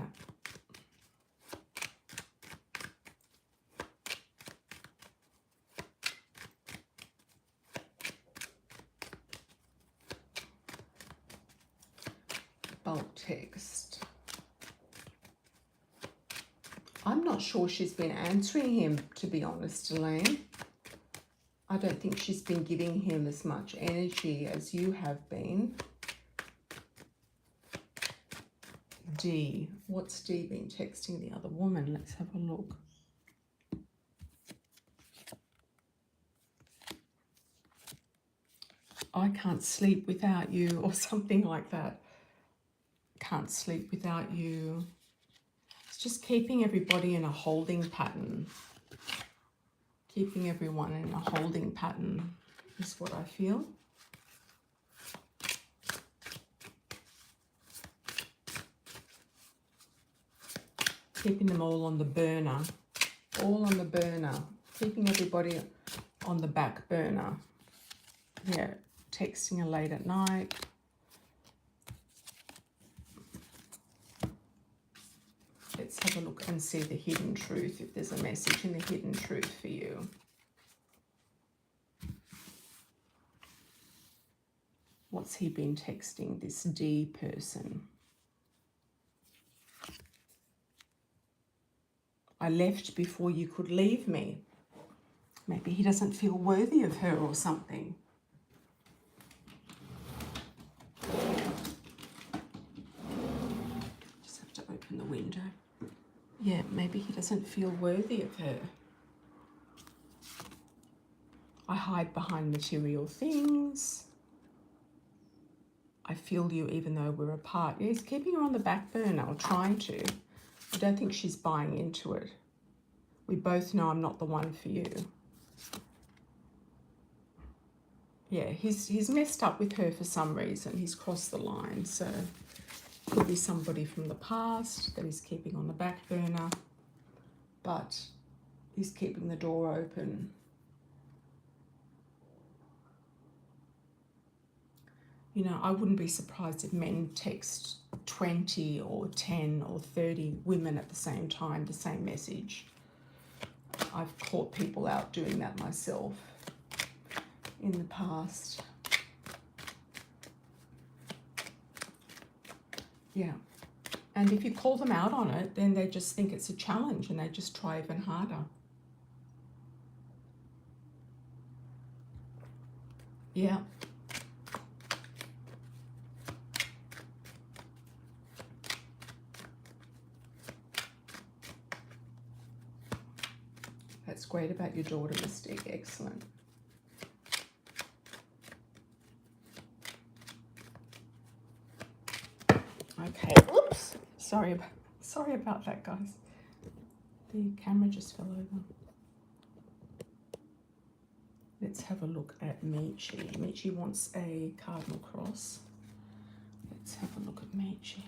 Bulk text. I'm not sure she's been answering him, to be honest, Elaine. I don't think she's been giving him as much energy as you have been. D. What's D been texting the other woman? Let's have a look. I can't sleep without you, or something like that. Can't sleep without you. It's just keeping everybody in a holding pattern. Keeping everyone in a holding pattern is what I feel. Keeping them all on the burner. All on the burner. Keeping everybody on the back burner. Yeah, texting her late at night. Let's have a look and see the hidden truth, if there's a message in the hidden truth for you. What's he been texting, this D person? I left before you could leave me. Maybe he doesn't feel worthy of her or something. Just have to open the window. Yeah, maybe he doesn't feel worthy of her. I hide behind material things. I feel you even though we're apart. Yeah, he's keeping her on the back burner, or trying to. I don't think she's buying into it. We both know I'm not the one for you. Yeah, he's messed up with her for some reason. He's crossed the line. So could be somebody from the past that he's keeping on the back burner. But he's keeping the door open. You know, I wouldn't be surprised if men text 20 or 10 or 30 women at the same time, the same message. I've caught people out doing that myself in the past. Yeah. And if you call them out on it, then they just think it's a challenge and they just try even harder. Yeah. That's great about your daughter, Mystique. Excellent. Okay. Oops. Sorry about that, guys. The camera just fell over. Let's have a look at Michi. Michi wants a cardinal cross. Let's have a look at Michi.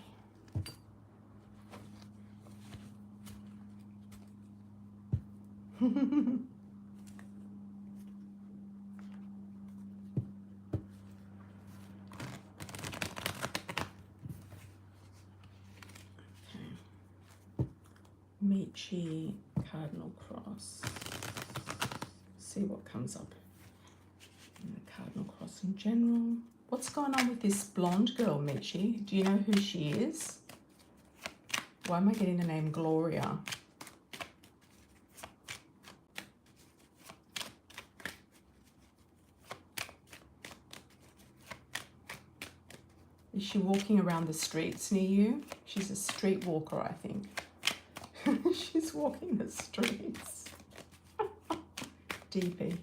Michi, cardinal cross. See what comes up in the cardinal cross in general. What's going on with this blonde girl, Michi? Do you know who she is? Why am I getting the name Gloria? Is she walking around the streets near you? She's a street walker, I think. She's walking the streets. DP.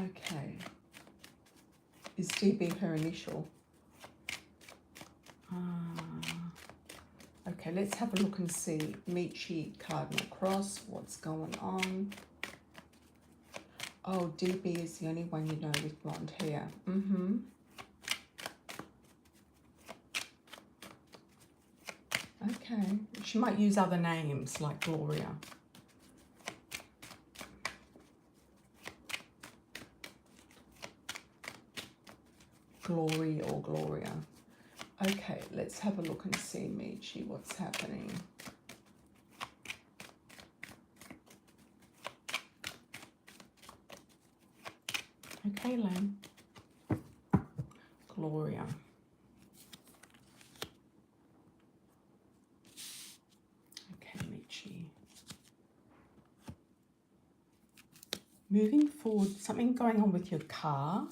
Okay. Is DB her initial? Okay, let's have a look and see. Michi, Cardinal Cross, what's going on? Oh, DB is the only one you know with blonde hair. Okay, she might use other names like Gloria. Glory or Gloria. Okay, let's have a look and see, Michi, what's happening. Okay, Len. Gloria. Okay, Michi. Moving forward, something going on with your car.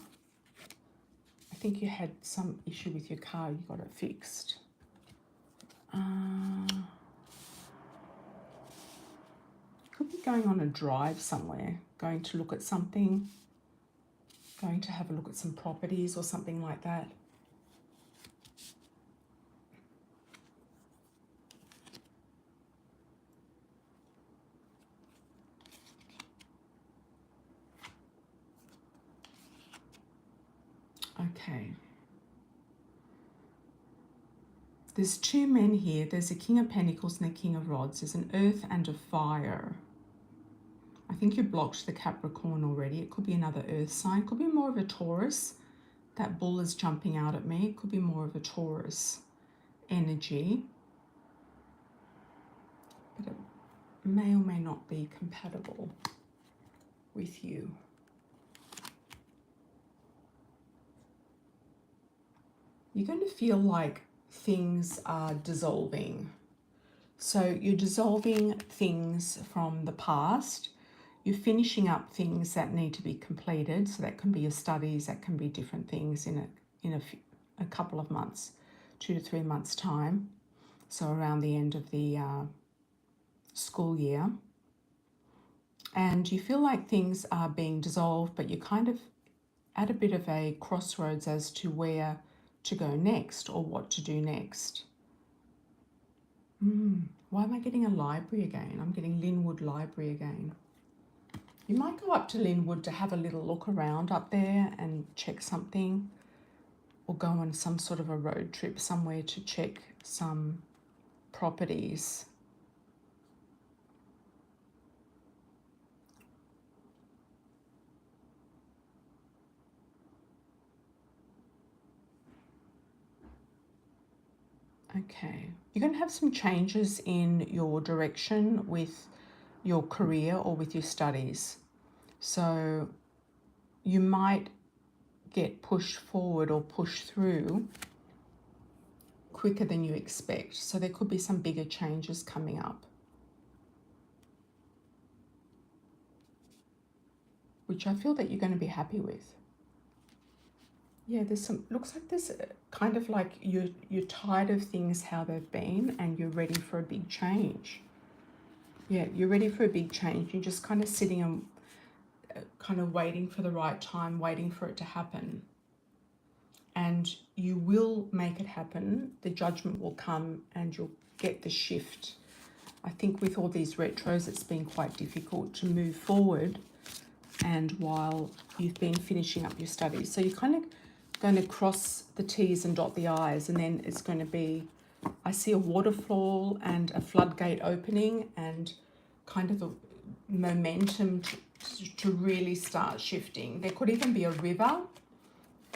I think you had some issue with your car, you got it fixed. Could be going on a drive somewhere, going to look at something, going to have a look at some properties or something like that. Okay. There's two men here. There's a King of Pentacles and a King of Rods. There's an Earth and a Fire. I think you blocked the Capricorn already. It could be another Earth sign. It could be more of a Taurus. That bull is jumping out at me. It could be more of a Taurus energy. But it may or may not be compatible with you. You're going to feel like things are dissolving. So you're dissolving things from the past. You're finishing up things that need to be completed. So that can be your studies, that can be different things in a couple of months, 2 to 3 months time. So around the end of the school year. And you feel like things are being dissolved, but you're kind of at a bit of a crossroads as to where to go next or what to do next. Why am I getting a library again? I'm getting Linwood Library again. You might go up to Linwood to have a little look around up there and check something, or go on some sort of a road trip somewhere to check some properties. Okay, you're going to have some changes in your direction with your career or with your studies. So you might get pushed forward or pushed through quicker than you expect. So there could be some bigger changes coming up, which I feel that you're going to be happy with. Yeah, there's some, looks like there's kind of like you're tired of things how they've been and you're ready for a big change. Yeah, you're ready for a big change. You're just kind of sitting and kind of waiting for the right time, waiting for it to happen. And you will make it happen. The judgment will come and you'll get the shift. I think with all these retros, it's been quite difficult to move forward, and while you've been finishing up your studies. So you're kind of going to cross the T's and dot the I's, and then it's going to be, I see a waterfall and a floodgate opening and kind of a momentum to really start shifting. There could even be a river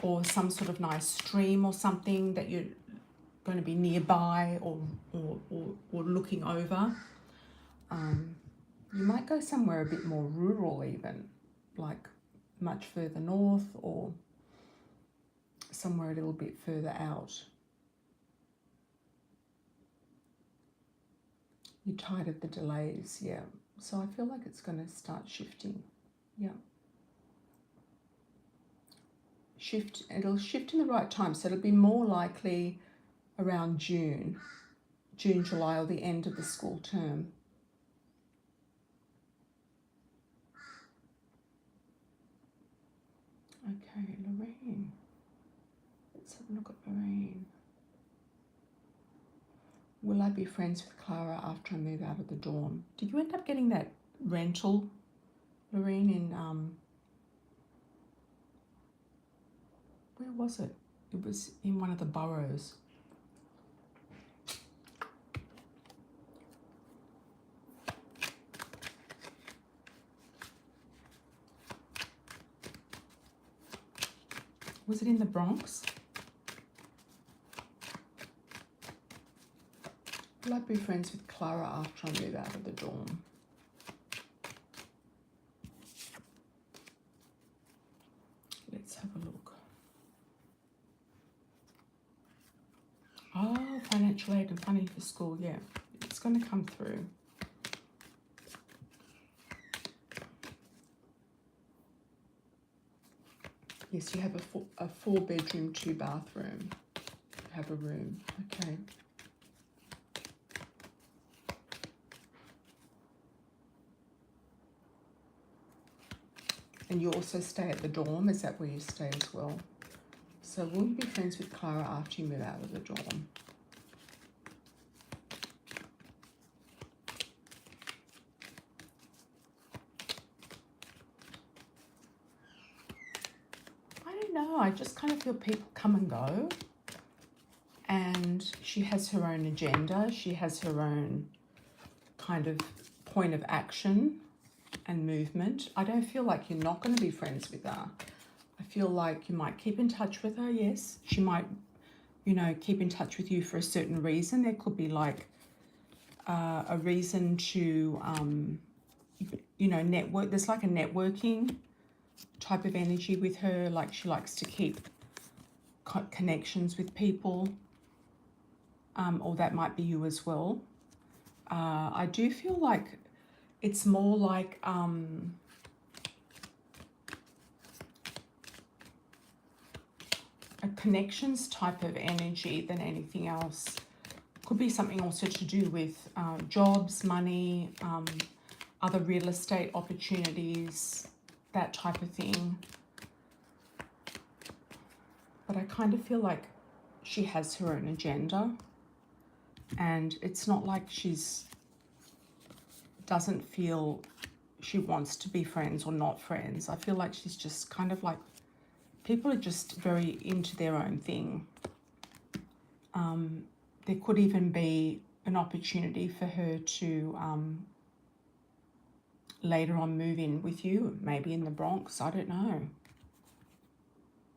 or some sort of nice stream or something that you're going to be nearby or looking over. You might go somewhere a bit more rural even, like much further north or somewhere a little bit further out. You're tired of the delays, yeah. So I feel like it's going to start shifting, yeah. It'll shift in the right time, so it'll be more likely around June, July, or the end of the school term. Okay, Lorraine. Let's have a look at Lorraine. Will I be friends with Clara after I move out of the dorm? Did you end up getting that rental, Lorraine, in, where was it? It was in one of the boroughs. Was it in the Bronx? Will I be friends with Clara after I move out of the dorm? Let's have a look. Oh, financial aid and funding for school. Yeah, it's going to come through. Yes, you have a 4-bedroom, 2-bathroom. You have a room. Okay. And you also stay at the dorm. Is that where you stay as well? So will you be friends with Clara after you move out of the dorm? I don't know. I just kind of feel people come and go. And she has her own agenda. She has her own kind of point of action and movement. I don't feel like you're not going to be friends with her. I feel like you might keep in touch with her, yes. She might, you know, keep in touch with you for a certain reason. There could be like a reason to, you know, network. There's like a networking type of energy with her. Like she likes to keep connections with people. Or that might be you as well. I do feel like it's more like a connections type of energy than anything else. Could be something also to do with jobs, money, other real estate opportunities, that type of thing. But I kind of feel like she has her own agenda. And it's not like doesn't feel she wants to be friends or not friends. I feel like she's just kind of like, people are just very into their own thing. There could even be an opportunity for her to later on move in with you, maybe in the Bronx. I don't know.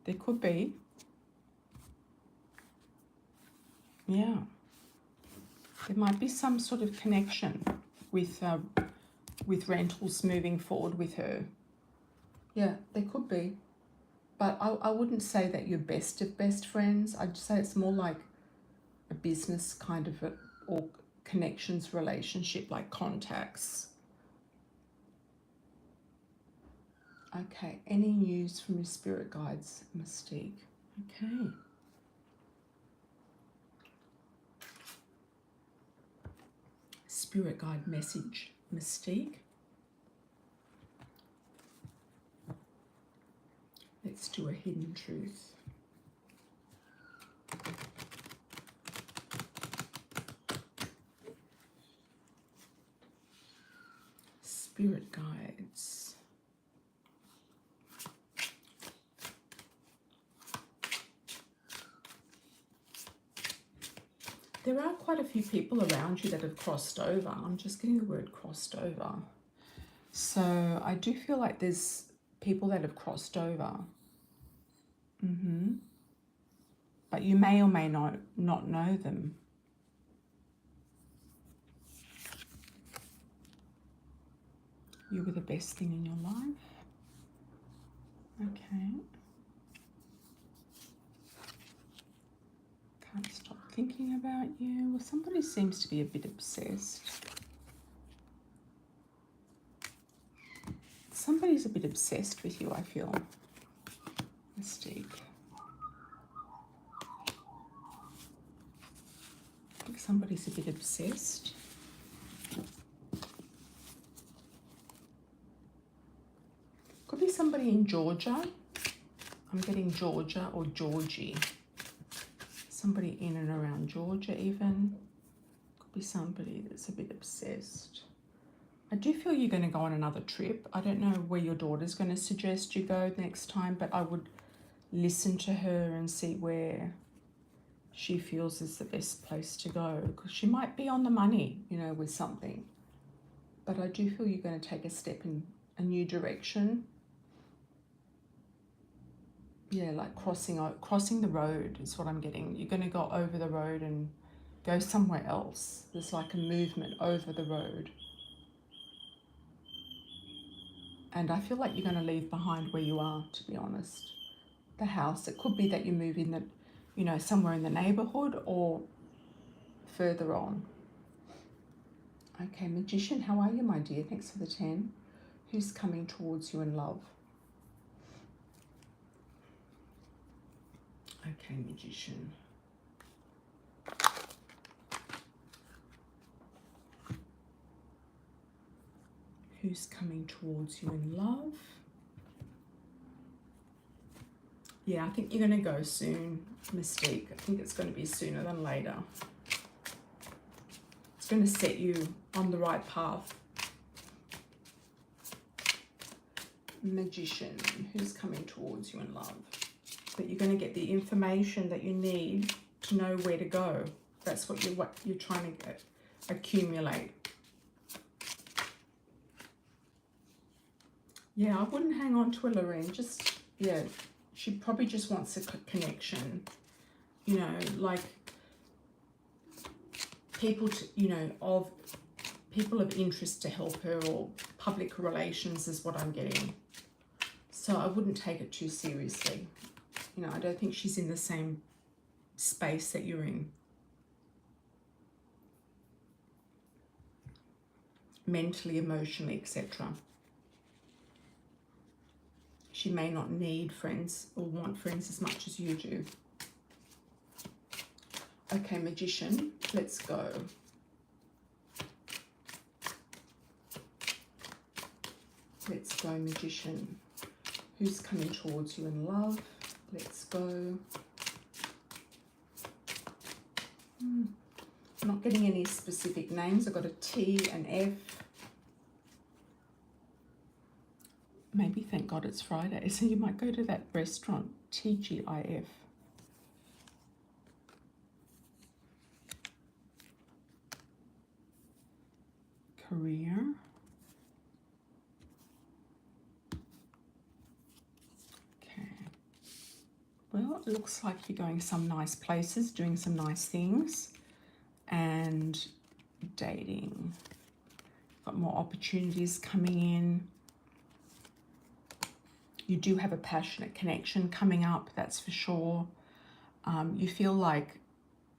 There could be. Yeah. There might be some sort of connection with rentals moving forward with her. Yeah, there could be. But I wouldn't say that you're best of best friends. I'd say it's more like a business kind of or connections relationship, like contacts. Okay, any news from your spirit guides, Mystique? Okay. Spirit guide message, Mystique. Let's do a hidden truth. Spirit guides. There are quite a few people around you that have crossed over. I'm just getting the word crossed over. So I do feel like there's people that have crossed over. But you may or may not know them. You were the best thing in your life. Okay. Can't stop thinking about you. Well, somebody seems to be a bit obsessed. Somebody's a bit obsessed with you, I feel. Mystique. I think somebody's a bit obsessed. Could be somebody in Georgia. I'm getting Georgia or Georgie. Somebody in and around Georgia even. be somebody that's a bit obsessed. I do feel you're going to go on another trip. I don't know where your daughter's going to suggest you go next time, but I would listen to her and see where she feels is the best place to go, because she might be on the money, you know, with something. But I do feel you're going to take a step in a new direction. Yeah, like crossing the road is what I'm getting. You're going to go over the road and go somewhere else. There's like a movement over the road. And I feel like you're going to leave behind where you are, to be honest. The house, it could be that you move in the, you know, somewhere in the neighborhood or further on. Okay, Magician, how are you, my dear? Thanks for the 10. Who's coming towards you in love? Okay, Magician. Who's coming towards you in love? Yeah, I think you're going to go soon, Mystique. I think it's going to be sooner than later. It's going to set you on the right path. Magician, who's coming towards you in love? But you're going to get the information that you need to know where to go. That's what you're trying to accumulate. Yeah, I wouldn't hang on to a Lorraine. Just, yeah, she probably just wants a connection. You know, like people, you know, of people of interest to help her, or public relations is what I'm getting. So I wouldn't take it too seriously. You know, I don't think she's in the same space that you're in. Mentally, emotionally, etc. She may not need friends or want friends as much as you do. Okay, Magician, let's go. Let's go, Magician. Who's coming towards you in love? Let's go. I'm not getting any specific names. I've got a T, an F. Maybe thank God it's Friday, so you might go to that restaurant, TGIF. Career. Okay. Well, it looks like you're going some nice places, doing some nice things, and dating. Got more opportunities coming in. You do have a passionate connection coming up, that's for sure. You feel like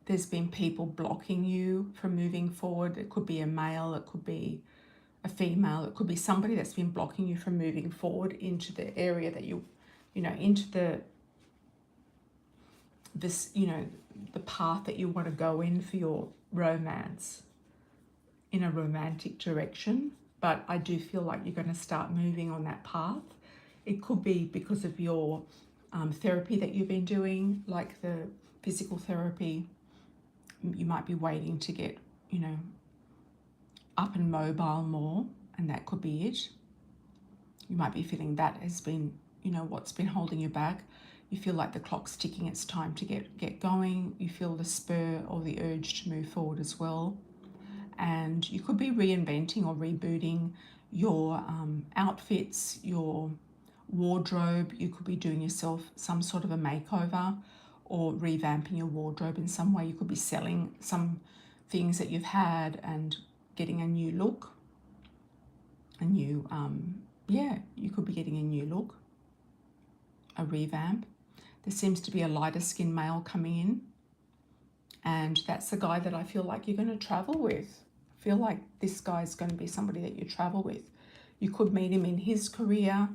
there's been people blocking you from moving forward. It could be a male, it could be a female, it could be somebody that's been blocking you from moving forward into the area that you know, into the path that you want to go in for your romance, in a romantic direction. But I do feel like you're going to start moving on that path. It could be because of your therapy that you've been doing, like the physical therapy. You might be waiting to get, you know, up and mobile more, and that could be it. You might be feeling that has been, you know, what's been holding you back. You feel like the clock's ticking, it's time to get going. You feel the spur or the urge to move forward as well. And you could be reinventing or rebooting your outfits, your wardrobe. You could be doing yourself some sort of a makeover or revamping your wardrobe in some way. You could be selling some things that you've had and getting a new look. A new, you could be getting a new look, a revamp. There seems to be a lighter skin male coming in, and that's the guy that I feel like you're going to travel with. I feel like this guy is going to be somebody that you travel with. You could meet him in his career,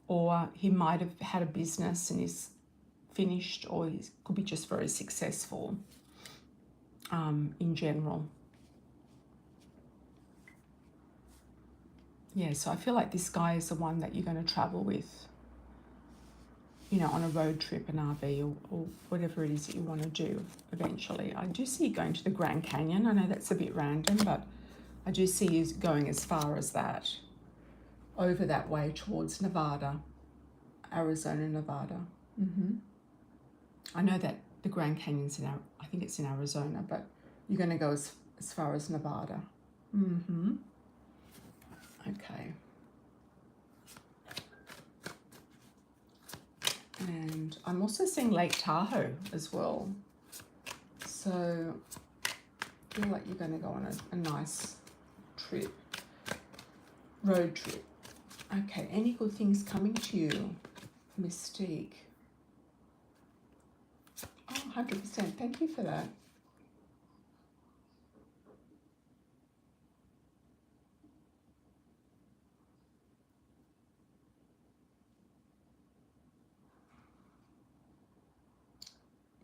or he might have had a business and is finished, or he could be just very successful in general. Yeah, so I feel like this guy is the one that you're going to travel with. you know, on a road trip, an RV, or whatever it is that you want to do eventually. I do see you going to the Grand Canyon. I know that's a bit random, but I do see you going as far as that, over that way towards Nevada, Arizona, Nevada. I know that the Grand Canyon's I think it's in Arizona, but you're going to go as far as Nevada. Okay. And I'm also seeing Lake Tahoe as well. So I feel like you're going to go on a nice trip, road trip. Okay, any good things coming to you, Mystique? Oh, 100%. Thank you for that.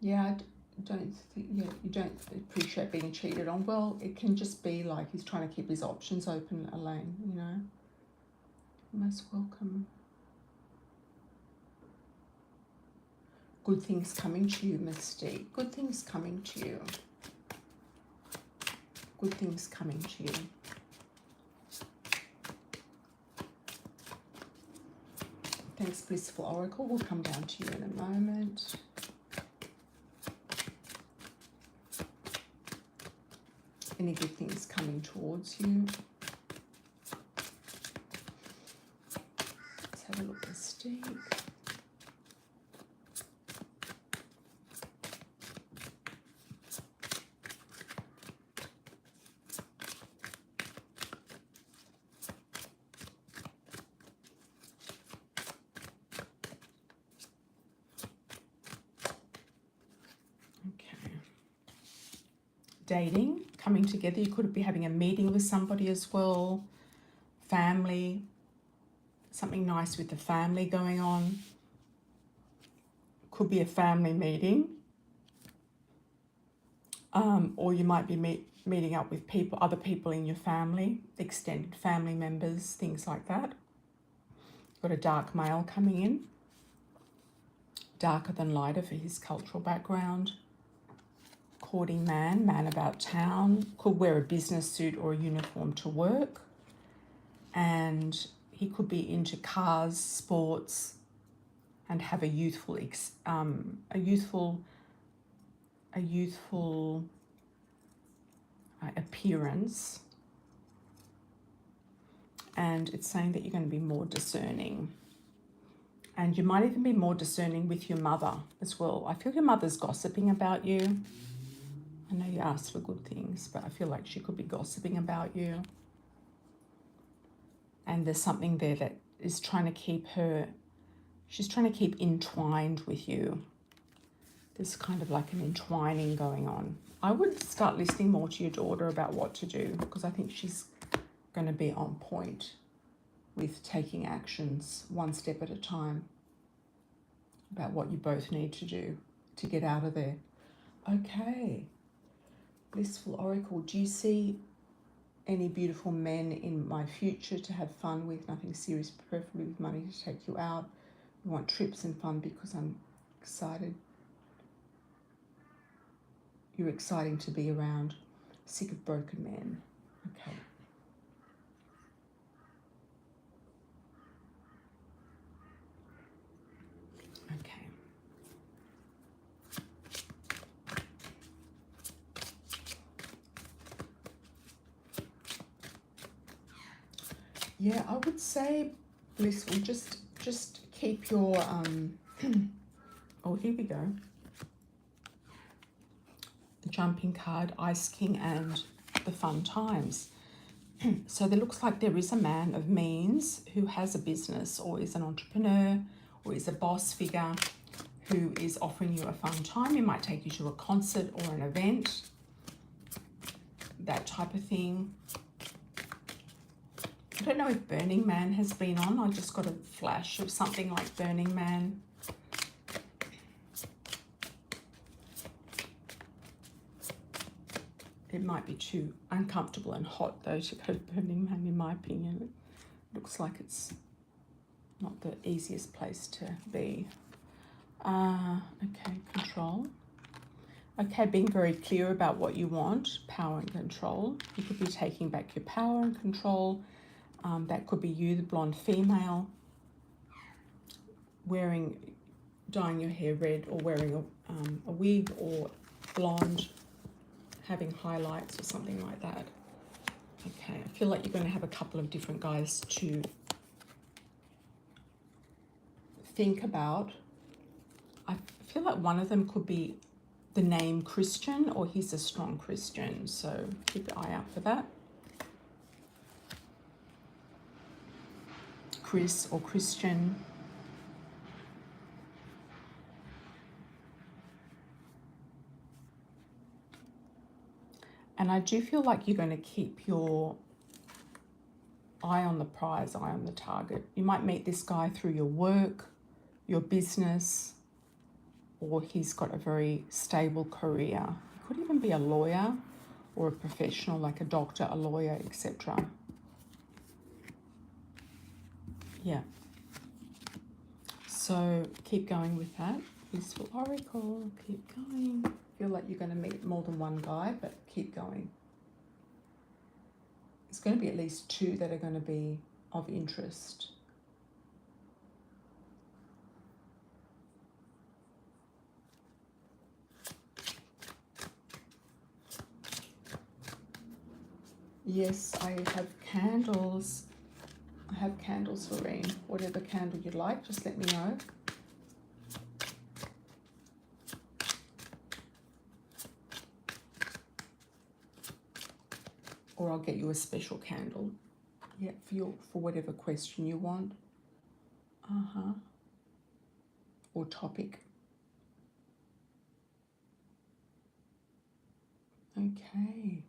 Yeah, you don't appreciate being cheated on. Well, it can just be like he's trying to keep his options open, Elaine, you know. Most welcome. Good things coming to you, Mystique. Good things coming to you. Good things coming to you. Thanks, Blissful Oracle. We'll come down to you in a moment. Any good things coming towards you? Let's have a look, Mystique. Dating, coming together. You could be having a meeting with somebody as well. Family, something nice with the family going on. Could be a family meeting. Or you might be meeting up with other people in your family, extended family members, things like that. Got a dark male coming in. Darker than lighter for his cultural background. Courting man about town, could wear a business suit or a uniform to work, and he could be into cars, sports, and have a youthful appearance. And it's saying that you're going to be more discerning, and you might even be more discerning with your mother as well. I feel your mother's gossiping about you. I know you asked for good things, but I feel like she could be gossiping about you. And there's something there that is trying to keep she's trying to keep entwined with you. There's kind of like an entwining going on. I would start listening more to your daughter about what to do, because I think she's going to be on point with taking actions one step at a time about what you both need to do to get out of there. Okay. Blissful Oracle, do you see any beautiful men in my future to have fun with? Nothing serious, preferably with money to take you out. You want trips and fun because I'm excited. You're exciting to be around. Sick of broken men. Okay. Okay. Yeah, I would say, Blissful, just keep your oh, here we go. The jumping card, Ice King, and the fun times. So there looks like there is a man of means who has a business, or is an entrepreneur, or is a boss figure who is offering you a fun time. He might take you to a concert or an event, that type of thing. I don't know if Burning Man has been on. I just got a flash of something like Burning Man. It might be too uncomfortable and hot, though, to go to Burning Man, in my opinion. It looks like it's not the easiest place to be. Okay, control. Okay, being very clear about what you want, power and control. You could be taking back your power and control. That could be you, the blonde female, dyeing your hair red or wearing a wig or blonde, having highlights or something like that. Okay, I feel like you're going to have a couple of different guys to think about. I feel like one of them could be the name Christian, or he's a strong Christian, so keep your eye out for that. Chris or Christian. And I do feel like you're going to keep your eye on the prize, eye on the target. You might meet this guy through your work, your business, or he's got a very stable career. He could even be a lawyer or a professional like a doctor, a lawyer, etc. Yeah. So keep going with that. Useful oracle, keep going. Feel like you're going to meet more than one guy, but keep going. It's going to be at least two that are going to be of interest. Yes, I have candles. I have candles, Lorraine. Whatever candle you'd like, just let me know. Or I'll get you a special candle. Yeah, for whatever question you want. Or topic. Okay.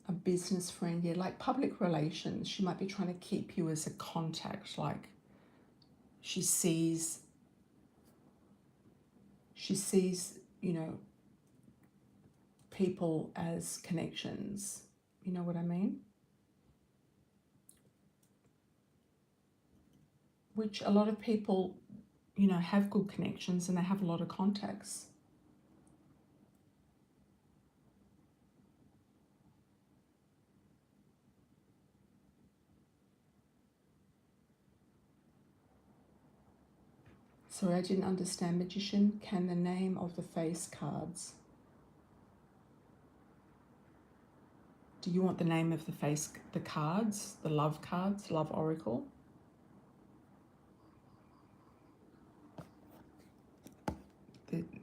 A business friend, yeah, like public relations. She might be trying to keep you as a contact, like she sees, you know, people as connections. You know what I mean? Which a lot of people, you know, have good connections and they have a lot of contacts. Sorry, I didn't understand, Magician. Can the name of the face cards? Do you want the name of the cards, the love cards, love oracle?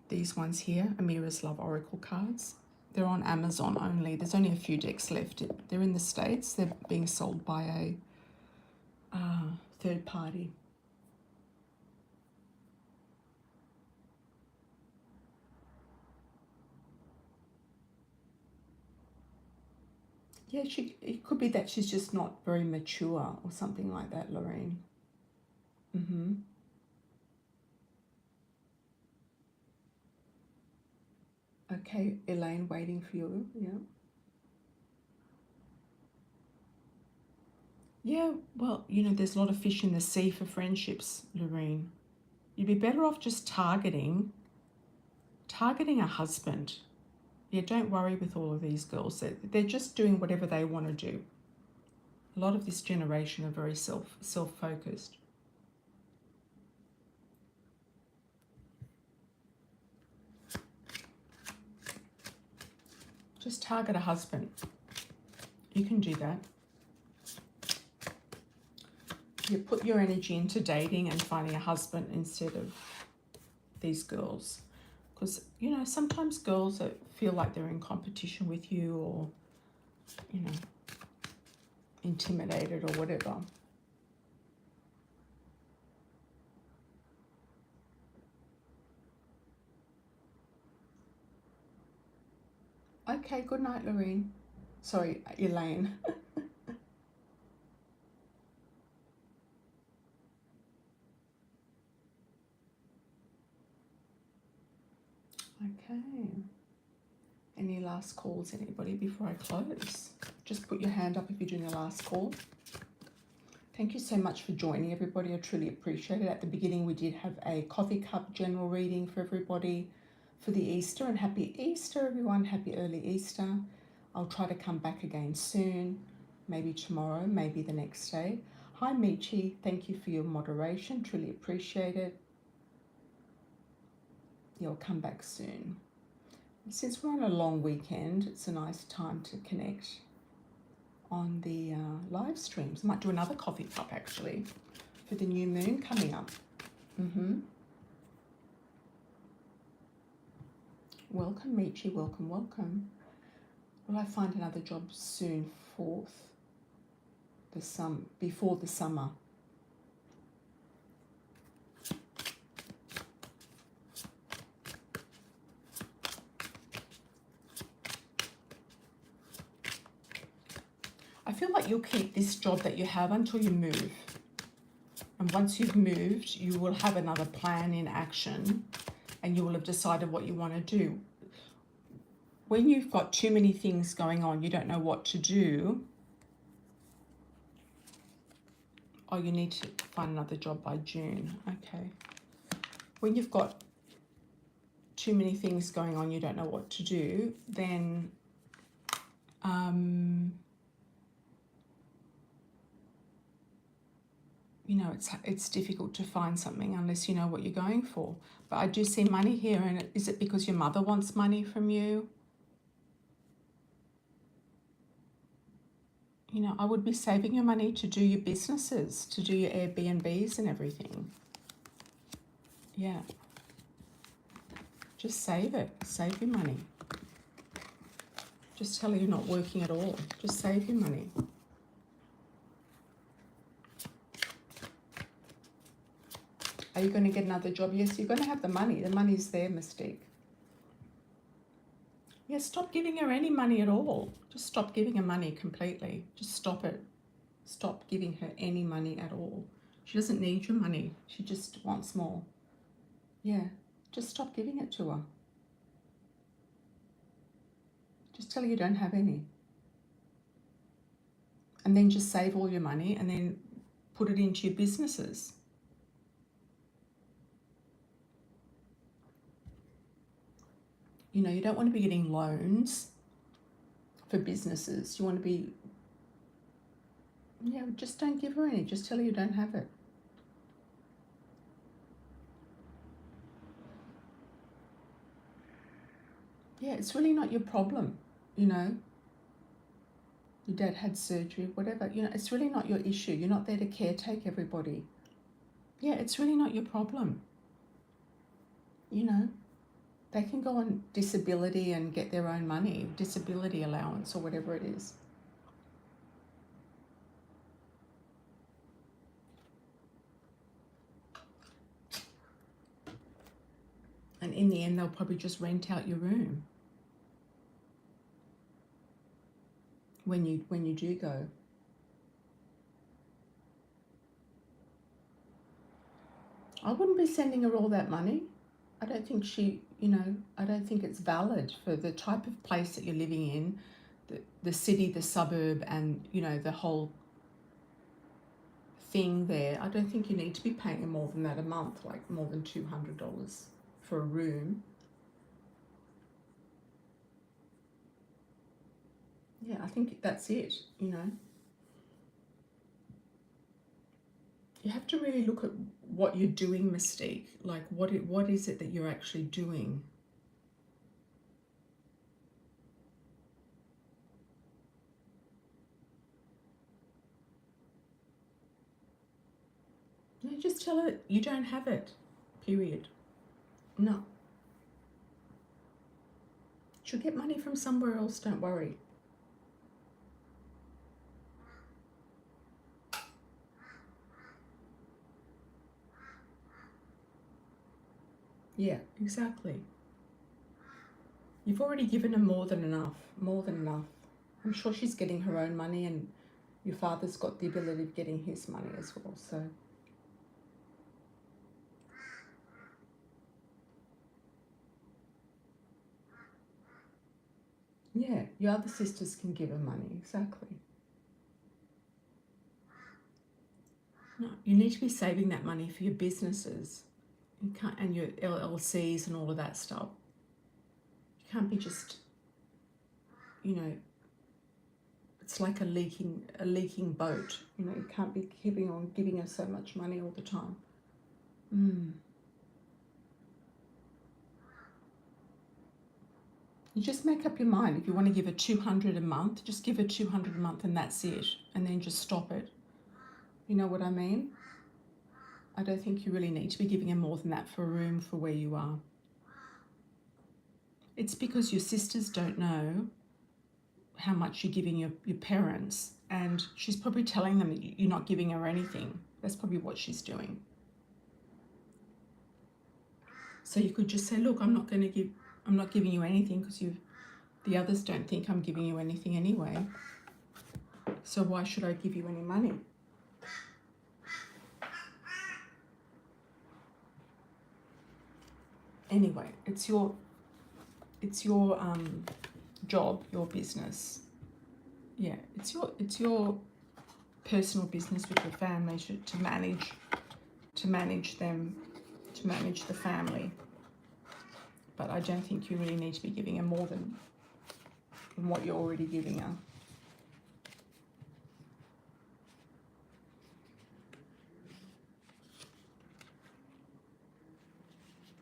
These ones here, AMIRA'S love oracle cards. They're on Amazon only. There's only a few decks left. They're in the States. They're being sold by a third party. Yeah, it could be that she's just not very mature or something like that, Lorraine. Okay, Elaine, waiting for you. Yeah. Yeah, well, you know, there's a lot of fish in the sea for friendships, Lorraine. You'd be better off just targeting a husband. Yeah, don't worry with all of these girls. They're just doing whatever they want to do. A lot of this generation are very self-focused. Just target a husband. You can do that. You put your energy into dating and finding a husband instead of these girls. Because, you know, sometimes girls feel like they're in competition with you or, you know, intimidated or whatever. Okay, good night, Lorraine. Sorry, Elaine. Okay. Any last calls, anybody, before I close? Just put your hand up if you're doing a last call. Thank you so much for joining, everybody. I truly appreciate it. At the beginning, we did have a coffee cup general reading for everybody for the Easter. And happy Easter, everyone. Happy early Easter. I'll try to come back again soon. Maybe tomorrow, maybe the next day. Hi, Michi. Thank you for your moderation. Truly appreciate it. You'll come back soon. Since we're on a long weekend, it's a nice time to connect on the live streams. I might do another coffee cup actually for the new moon coming up. Welcome, Michi. Welcome, welcome. Will I find another job soon? Before the summer. I feel like you'll keep this job that you have until you move. And once you've moved, you will have another plan in action and you will have decided what you want to do. When you've got too many things going on, you don't know what to do, oh, you need to find another job by June. Okay. When you've got too many things going on, you don't know what to do, then you know, it's difficult to find something unless you know what you're going for. But I do see money here, and is it because your mother wants money from you? You know, I would be saving your money to do your businesses, to do your Airbnbs and everything. Yeah. Just save it. Save your money. Just tell her you're not working at all. Just save your money. Are you going to get another job? Yes, you're going to have the money. The money's there, Mystique. Yeah, stop giving her any money at all. Just stop giving her money completely. Just stop it. Stop giving her any money at all. She doesn't need your money. She just wants more. Yeah, just stop giving it to her. Just tell her you don't have any. And then just save all your money and then put it into your businesses. You know, you don't want to be getting loans for businesses. You want to be, yeah, just don't give her any. Just tell her you don't have it. Yeah, it's really not your problem, you know. Your dad had surgery, whatever. You know, it's really not your issue. You're not there to caretake everybody. Yeah, it's really not your problem. You know, they can go on disability and get their own money, disability allowance or whatever it is. And in the end, they'll probably just rent out your room when you do go. I wouldn't be sending her all that money. I don't think she, you know, I don't think it's valid for the type of place that you're living in, the city, the suburb, and, you know, the whole thing there. I don't think you need to be paying more than that a month, like more than $200 for a room. Yeah, I think that's it, you know. You have to really look at what you're doing, Mystique. Like, what is it that you're actually doing? No, just tell her you don't have it, period. No. She'll get money from somewhere else, don't worry. Yeah, exactly. You've already given her more than enough, more than enough. I'm sure she's getting her own money, and your father's got the ability of getting his money as well, so. Yeah, your other sisters can give her money, exactly. No, you need to be saving that money for your businesses. You can't, and your LLCs and all of that stuff. You can't be just, you know, it's like a leaking boat. You know, you can't be keeping on giving her so much money all the time. You just make up your mind. If you want to give her 200 a month, just give her 200 a month and that's it. And then just stop it. You know what I mean? I don't think you really need to be giving her more than that for a room for where you are. It's because your sisters don't know how much you're giving your parents, and she's probably telling them that you're not giving her anything. That's probably what she's doing. So you could just say, look, I'm not giving you anything because the others don't think I'm giving you anything anyway. So why should I give you any money? Anyway, it's your job, your business. Yeah, it's your personal business with your family to manage them, to manage the family. But I don't think you really need to be giving her more than what you're already giving her.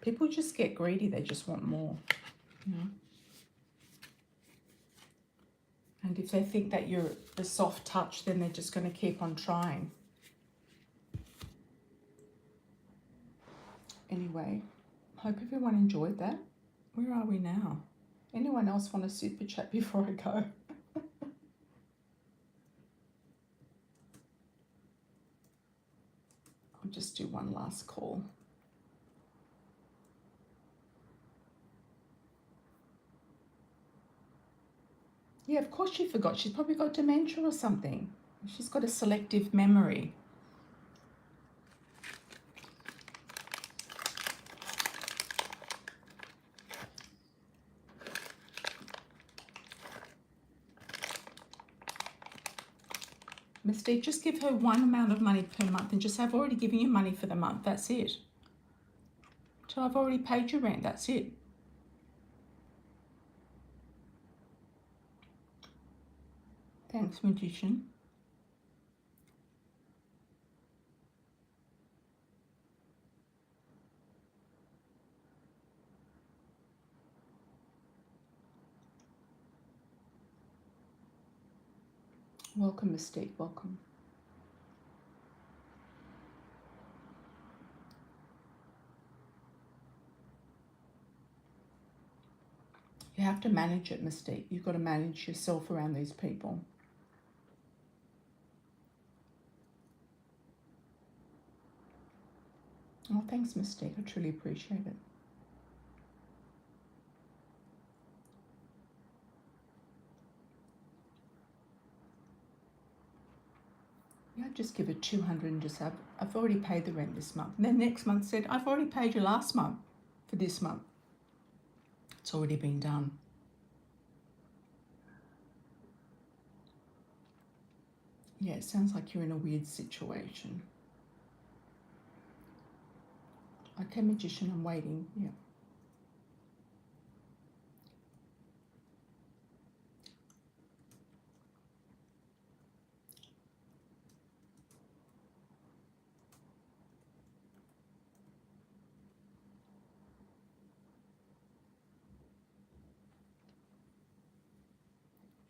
People just get greedy, they just want more, you know. And if they think that you're the soft touch, then they're just going to keep on trying. Anyway, hope everyone enjoyed that. Where are we now? Anyone else want a super chat before I go? I'll just do one last call. Yeah, of course she forgot. She's probably got dementia or something. She's got a selective memory. Mystique, just give her one amount of money per month and just say, I've already given you money for the month. That's it. So I've already paid your rent. That's it. Thanks, Magician. Welcome, Mystique. Welcome. You have to manage it, Mystique. You've got to manage yourself around these people. Oh, thanks, Mystique. I truly appreciate it. Yeah, just give it 200 and just have, I've already paid the rent this month. And then next month said, I've already paid you last month for this month. It's already been done. Yeah, it sounds like you're in a weird situation. Okay, Magician, I'm waiting. Yeah.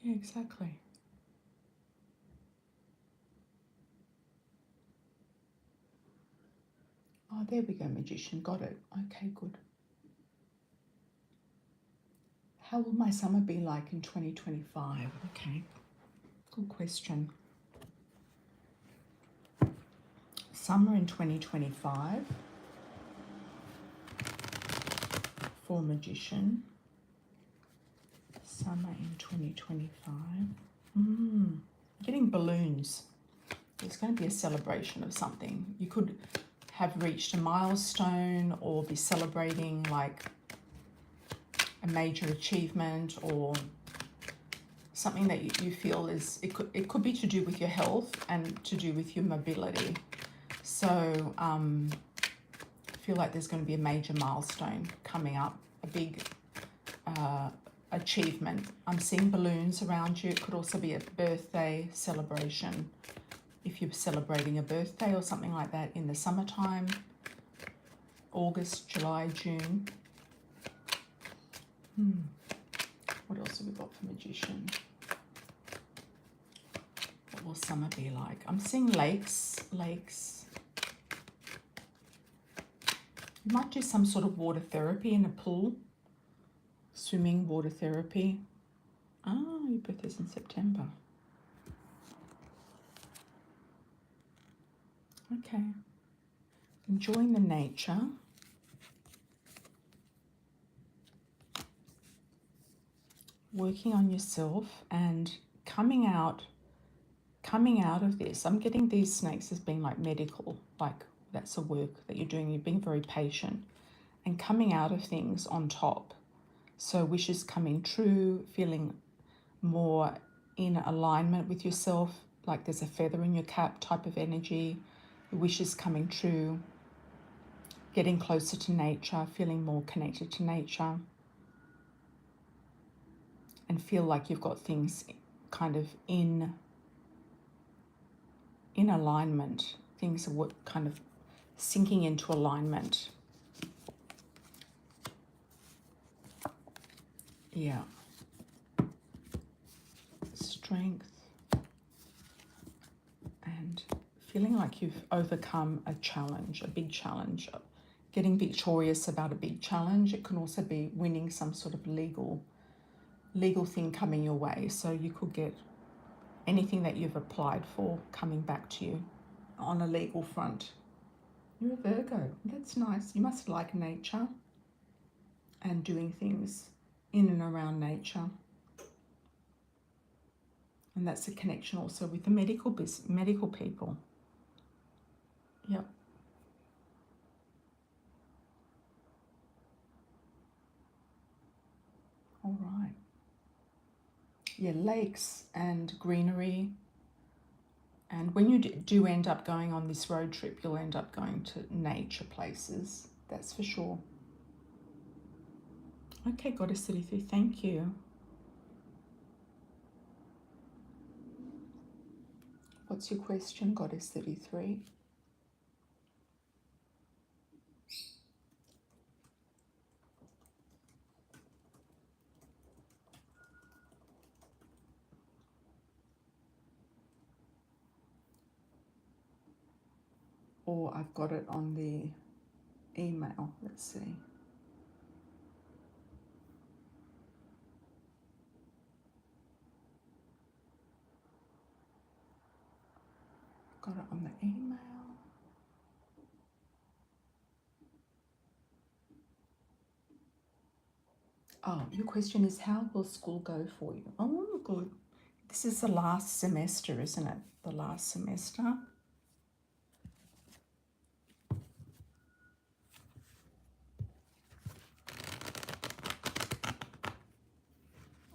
Yeah, exactly. Oh, there we go, Magician. Got it. Okay, good. How will my summer be like in 2025? Okay, good question. Summer in 2025 for Magician. Summer in 2025. Getting balloons. There's going to be a celebration of something. You could have reached a milestone or be celebrating like a major achievement, or something that you feel is, it could be to do with your health and to do with your mobility. So I feel like there's going to be a major milestone coming up, a big achievement. I'm seeing balloons around you. It could also be a birthday celebration, if you're celebrating a birthday or something like that in the summertime, August, July, June. What else have we got for Magician? What will summer be like? I'm seeing lakes. You might do some sort of water therapy in a pool. Swimming, water therapy. Oh, your birthday's in September. Okay. Enjoying the nature. Working on yourself and coming out of this. I'm getting these snakes as being like medical, like that's a work that you're doing. You're being very patient and coming out of things on top. So wishes coming true, feeling more in alignment with yourself, like there's a feather in your cap type of energy. Wishes coming true, getting closer to nature, feeling more connected to nature, and feel like you've got things kind of in alignment. Things are kind of sinking into alignment. Yeah. Strength. And feeling like you've overcome a challenge, a big challenge. Getting victorious about a big challenge. It can also be winning some sort of legal thing coming your way. So you could get anything that you've applied for coming back to you on a legal front. You're a Virgo. That's nice. You must like nature and doing things in and around nature. And that's a connection also with the medical people. Yep. All right. Yeah, lakes and greenery. And when you do end up going on this road trip, you'll end up going to nature places. That's for sure. Okay, Goddess 33, thank you. What's your question, Goddess 33? Or I've got it on the email. Let's see. Got it on the email. Oh, your question is, how will school go for you? Oh, good. This is the last semester, isn't it? The last semester.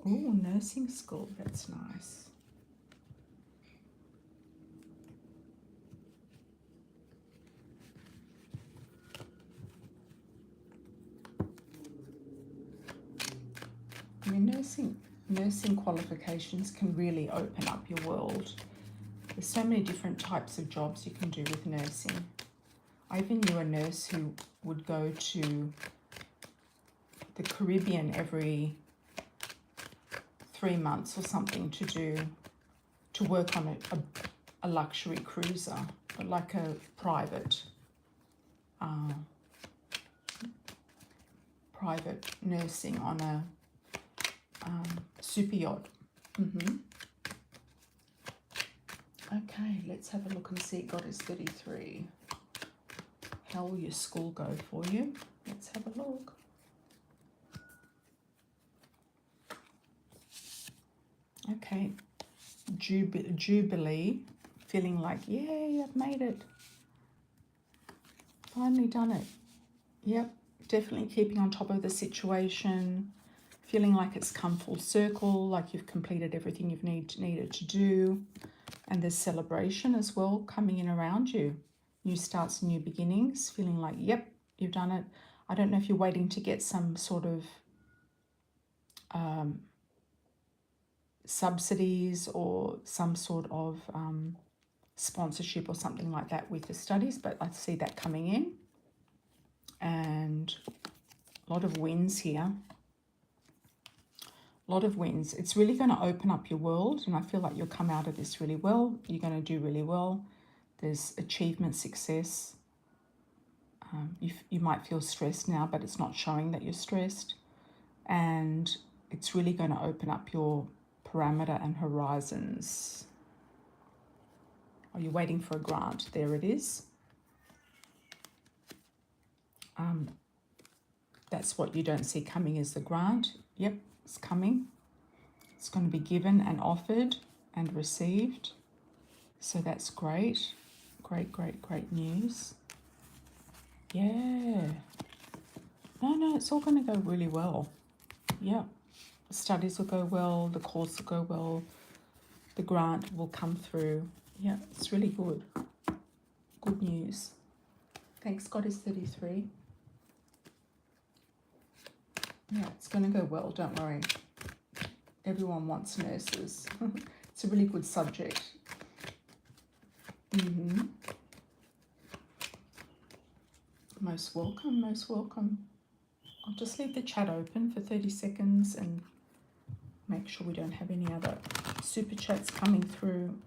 Oh, nursing school. That's nice. I mean, nursing qualifications can really open up your world. There's so many different types of jobs you can do with nursing. I even knew a nurse who would go to the Caribbean every 3 months or something to work on a luxury cruiser, like a private nursing on a super yacht. Okay, let's have a look and see, Goddess 33. How will your school go for you? Let's have a look. Okay, Jubilee, feeling like, yay, I've made it. Finally done it. Yep, definitely keeping on top of the situation, Feeling like it's come full circle, like you've completed everything you've needed to do. And there's celebration as well coming in around you. New starts and new beginnings, feeling like, yep, you've done it. I don't know if you're waiting to get some sort of subsidies or some sort of sponsorship or something like that with the studies, but I see that coming in. And a lot of wins here. A lot of wins. It's really going to open up your world, and I feel like you'll come out of this really well. You're going to do really well. There's achievement, success. You might feel stressed now, but it's not showing that you're stressed. And it's really going to open up your parameter and horizons. Are you waiting for a grant? There it is. That's what you don't see coming is the grant. Yep, it's coming. It's going to be given and offered and received. So that's great. Great, great, great news. Yeah. No, it's all going to go really well. Yeah. The studies will go well. The course will go well. The grant will come through. Yeah, it's really good. Good news. Thanks, Goddess 33. Yeah, it's going to go well, don't worry. Everyone wants nurses. It's a really good subject. Most welcome, most welcome. I'll just leave the chat open for 30 seconds and make sure we don't have any other super chats coming through.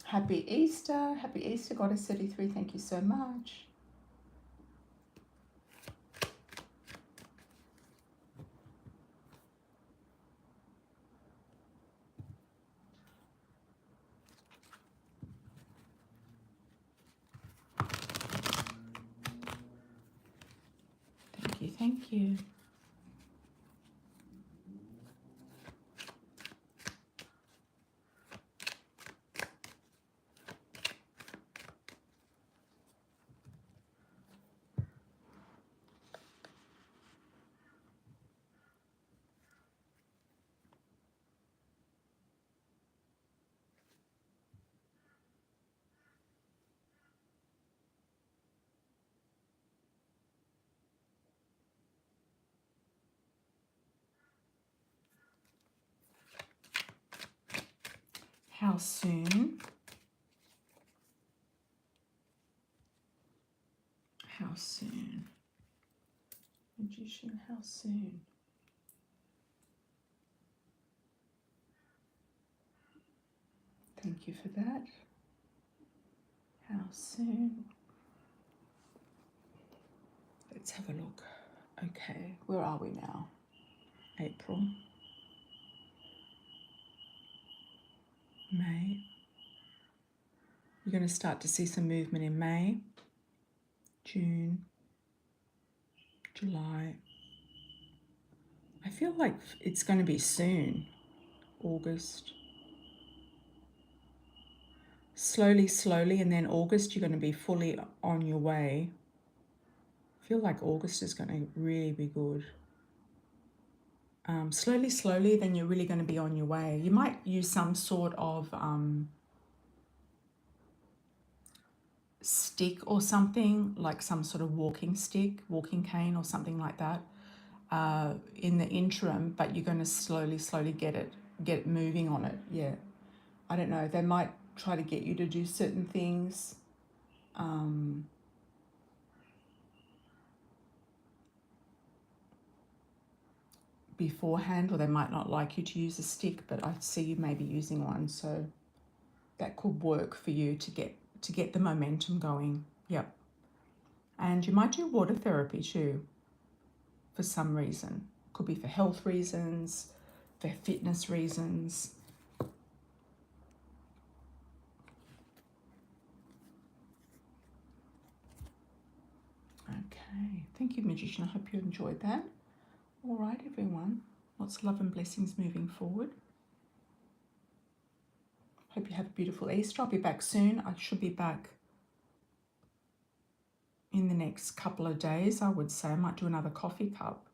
Happy Easter, Goddess 33, thank you so much. Thank you. How soon? How soon? Magician, how soon? Thank you for that. How soon? Let's have a look. Okay, where are we now? April. May. You're going to start to see some movement in May, June, July. I feel like it's going to be soon, August. Slowly, and then August, you're going to be fully on your way. I feel like August is going to really be good. Slowly, then you're really going to be on your way. You might use some sort of stick or something, like some sort of walking stick, walking cane or something like that in the interim, but you're going to slowly get it moving on it. Yeah, I don't know, they might try to get you to do certain things beforehand, or they might not like you to use a stick, but I see you maybe using one, so that could work for you to get the momentum going. Yep. And you might do water therapy too. for some reason. Could be for health reasons, for fitness reasons. Okay, thank you, Magician. I hope you enjoyed that. All right, everyone. Lots of love and blessings moving forward. Hope you have a beautiful Easter. I'll be back soon. I should be back in the next couple of days, I would say. I might do another coffee cup.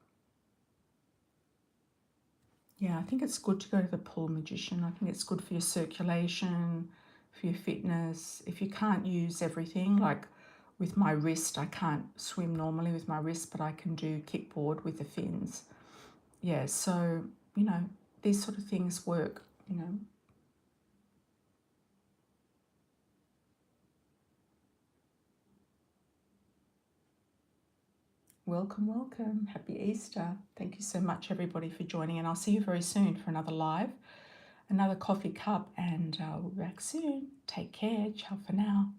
Yeah, I think it's good to go to the pool, Magician. I think it's good for your circulation, for your fitness. If you can't use everything, like with my wrist, I can't swim normally with my wrist, but I can do kickboard with the fins. Yeah, so, you know, these sort of things work, you know. Welcome, welcome. Happy Easter. Thank you so much, everybody, for joining, and I'll see you very soon for another live, another coffee cup, and we'll be back soon. Take care. Ciao for now.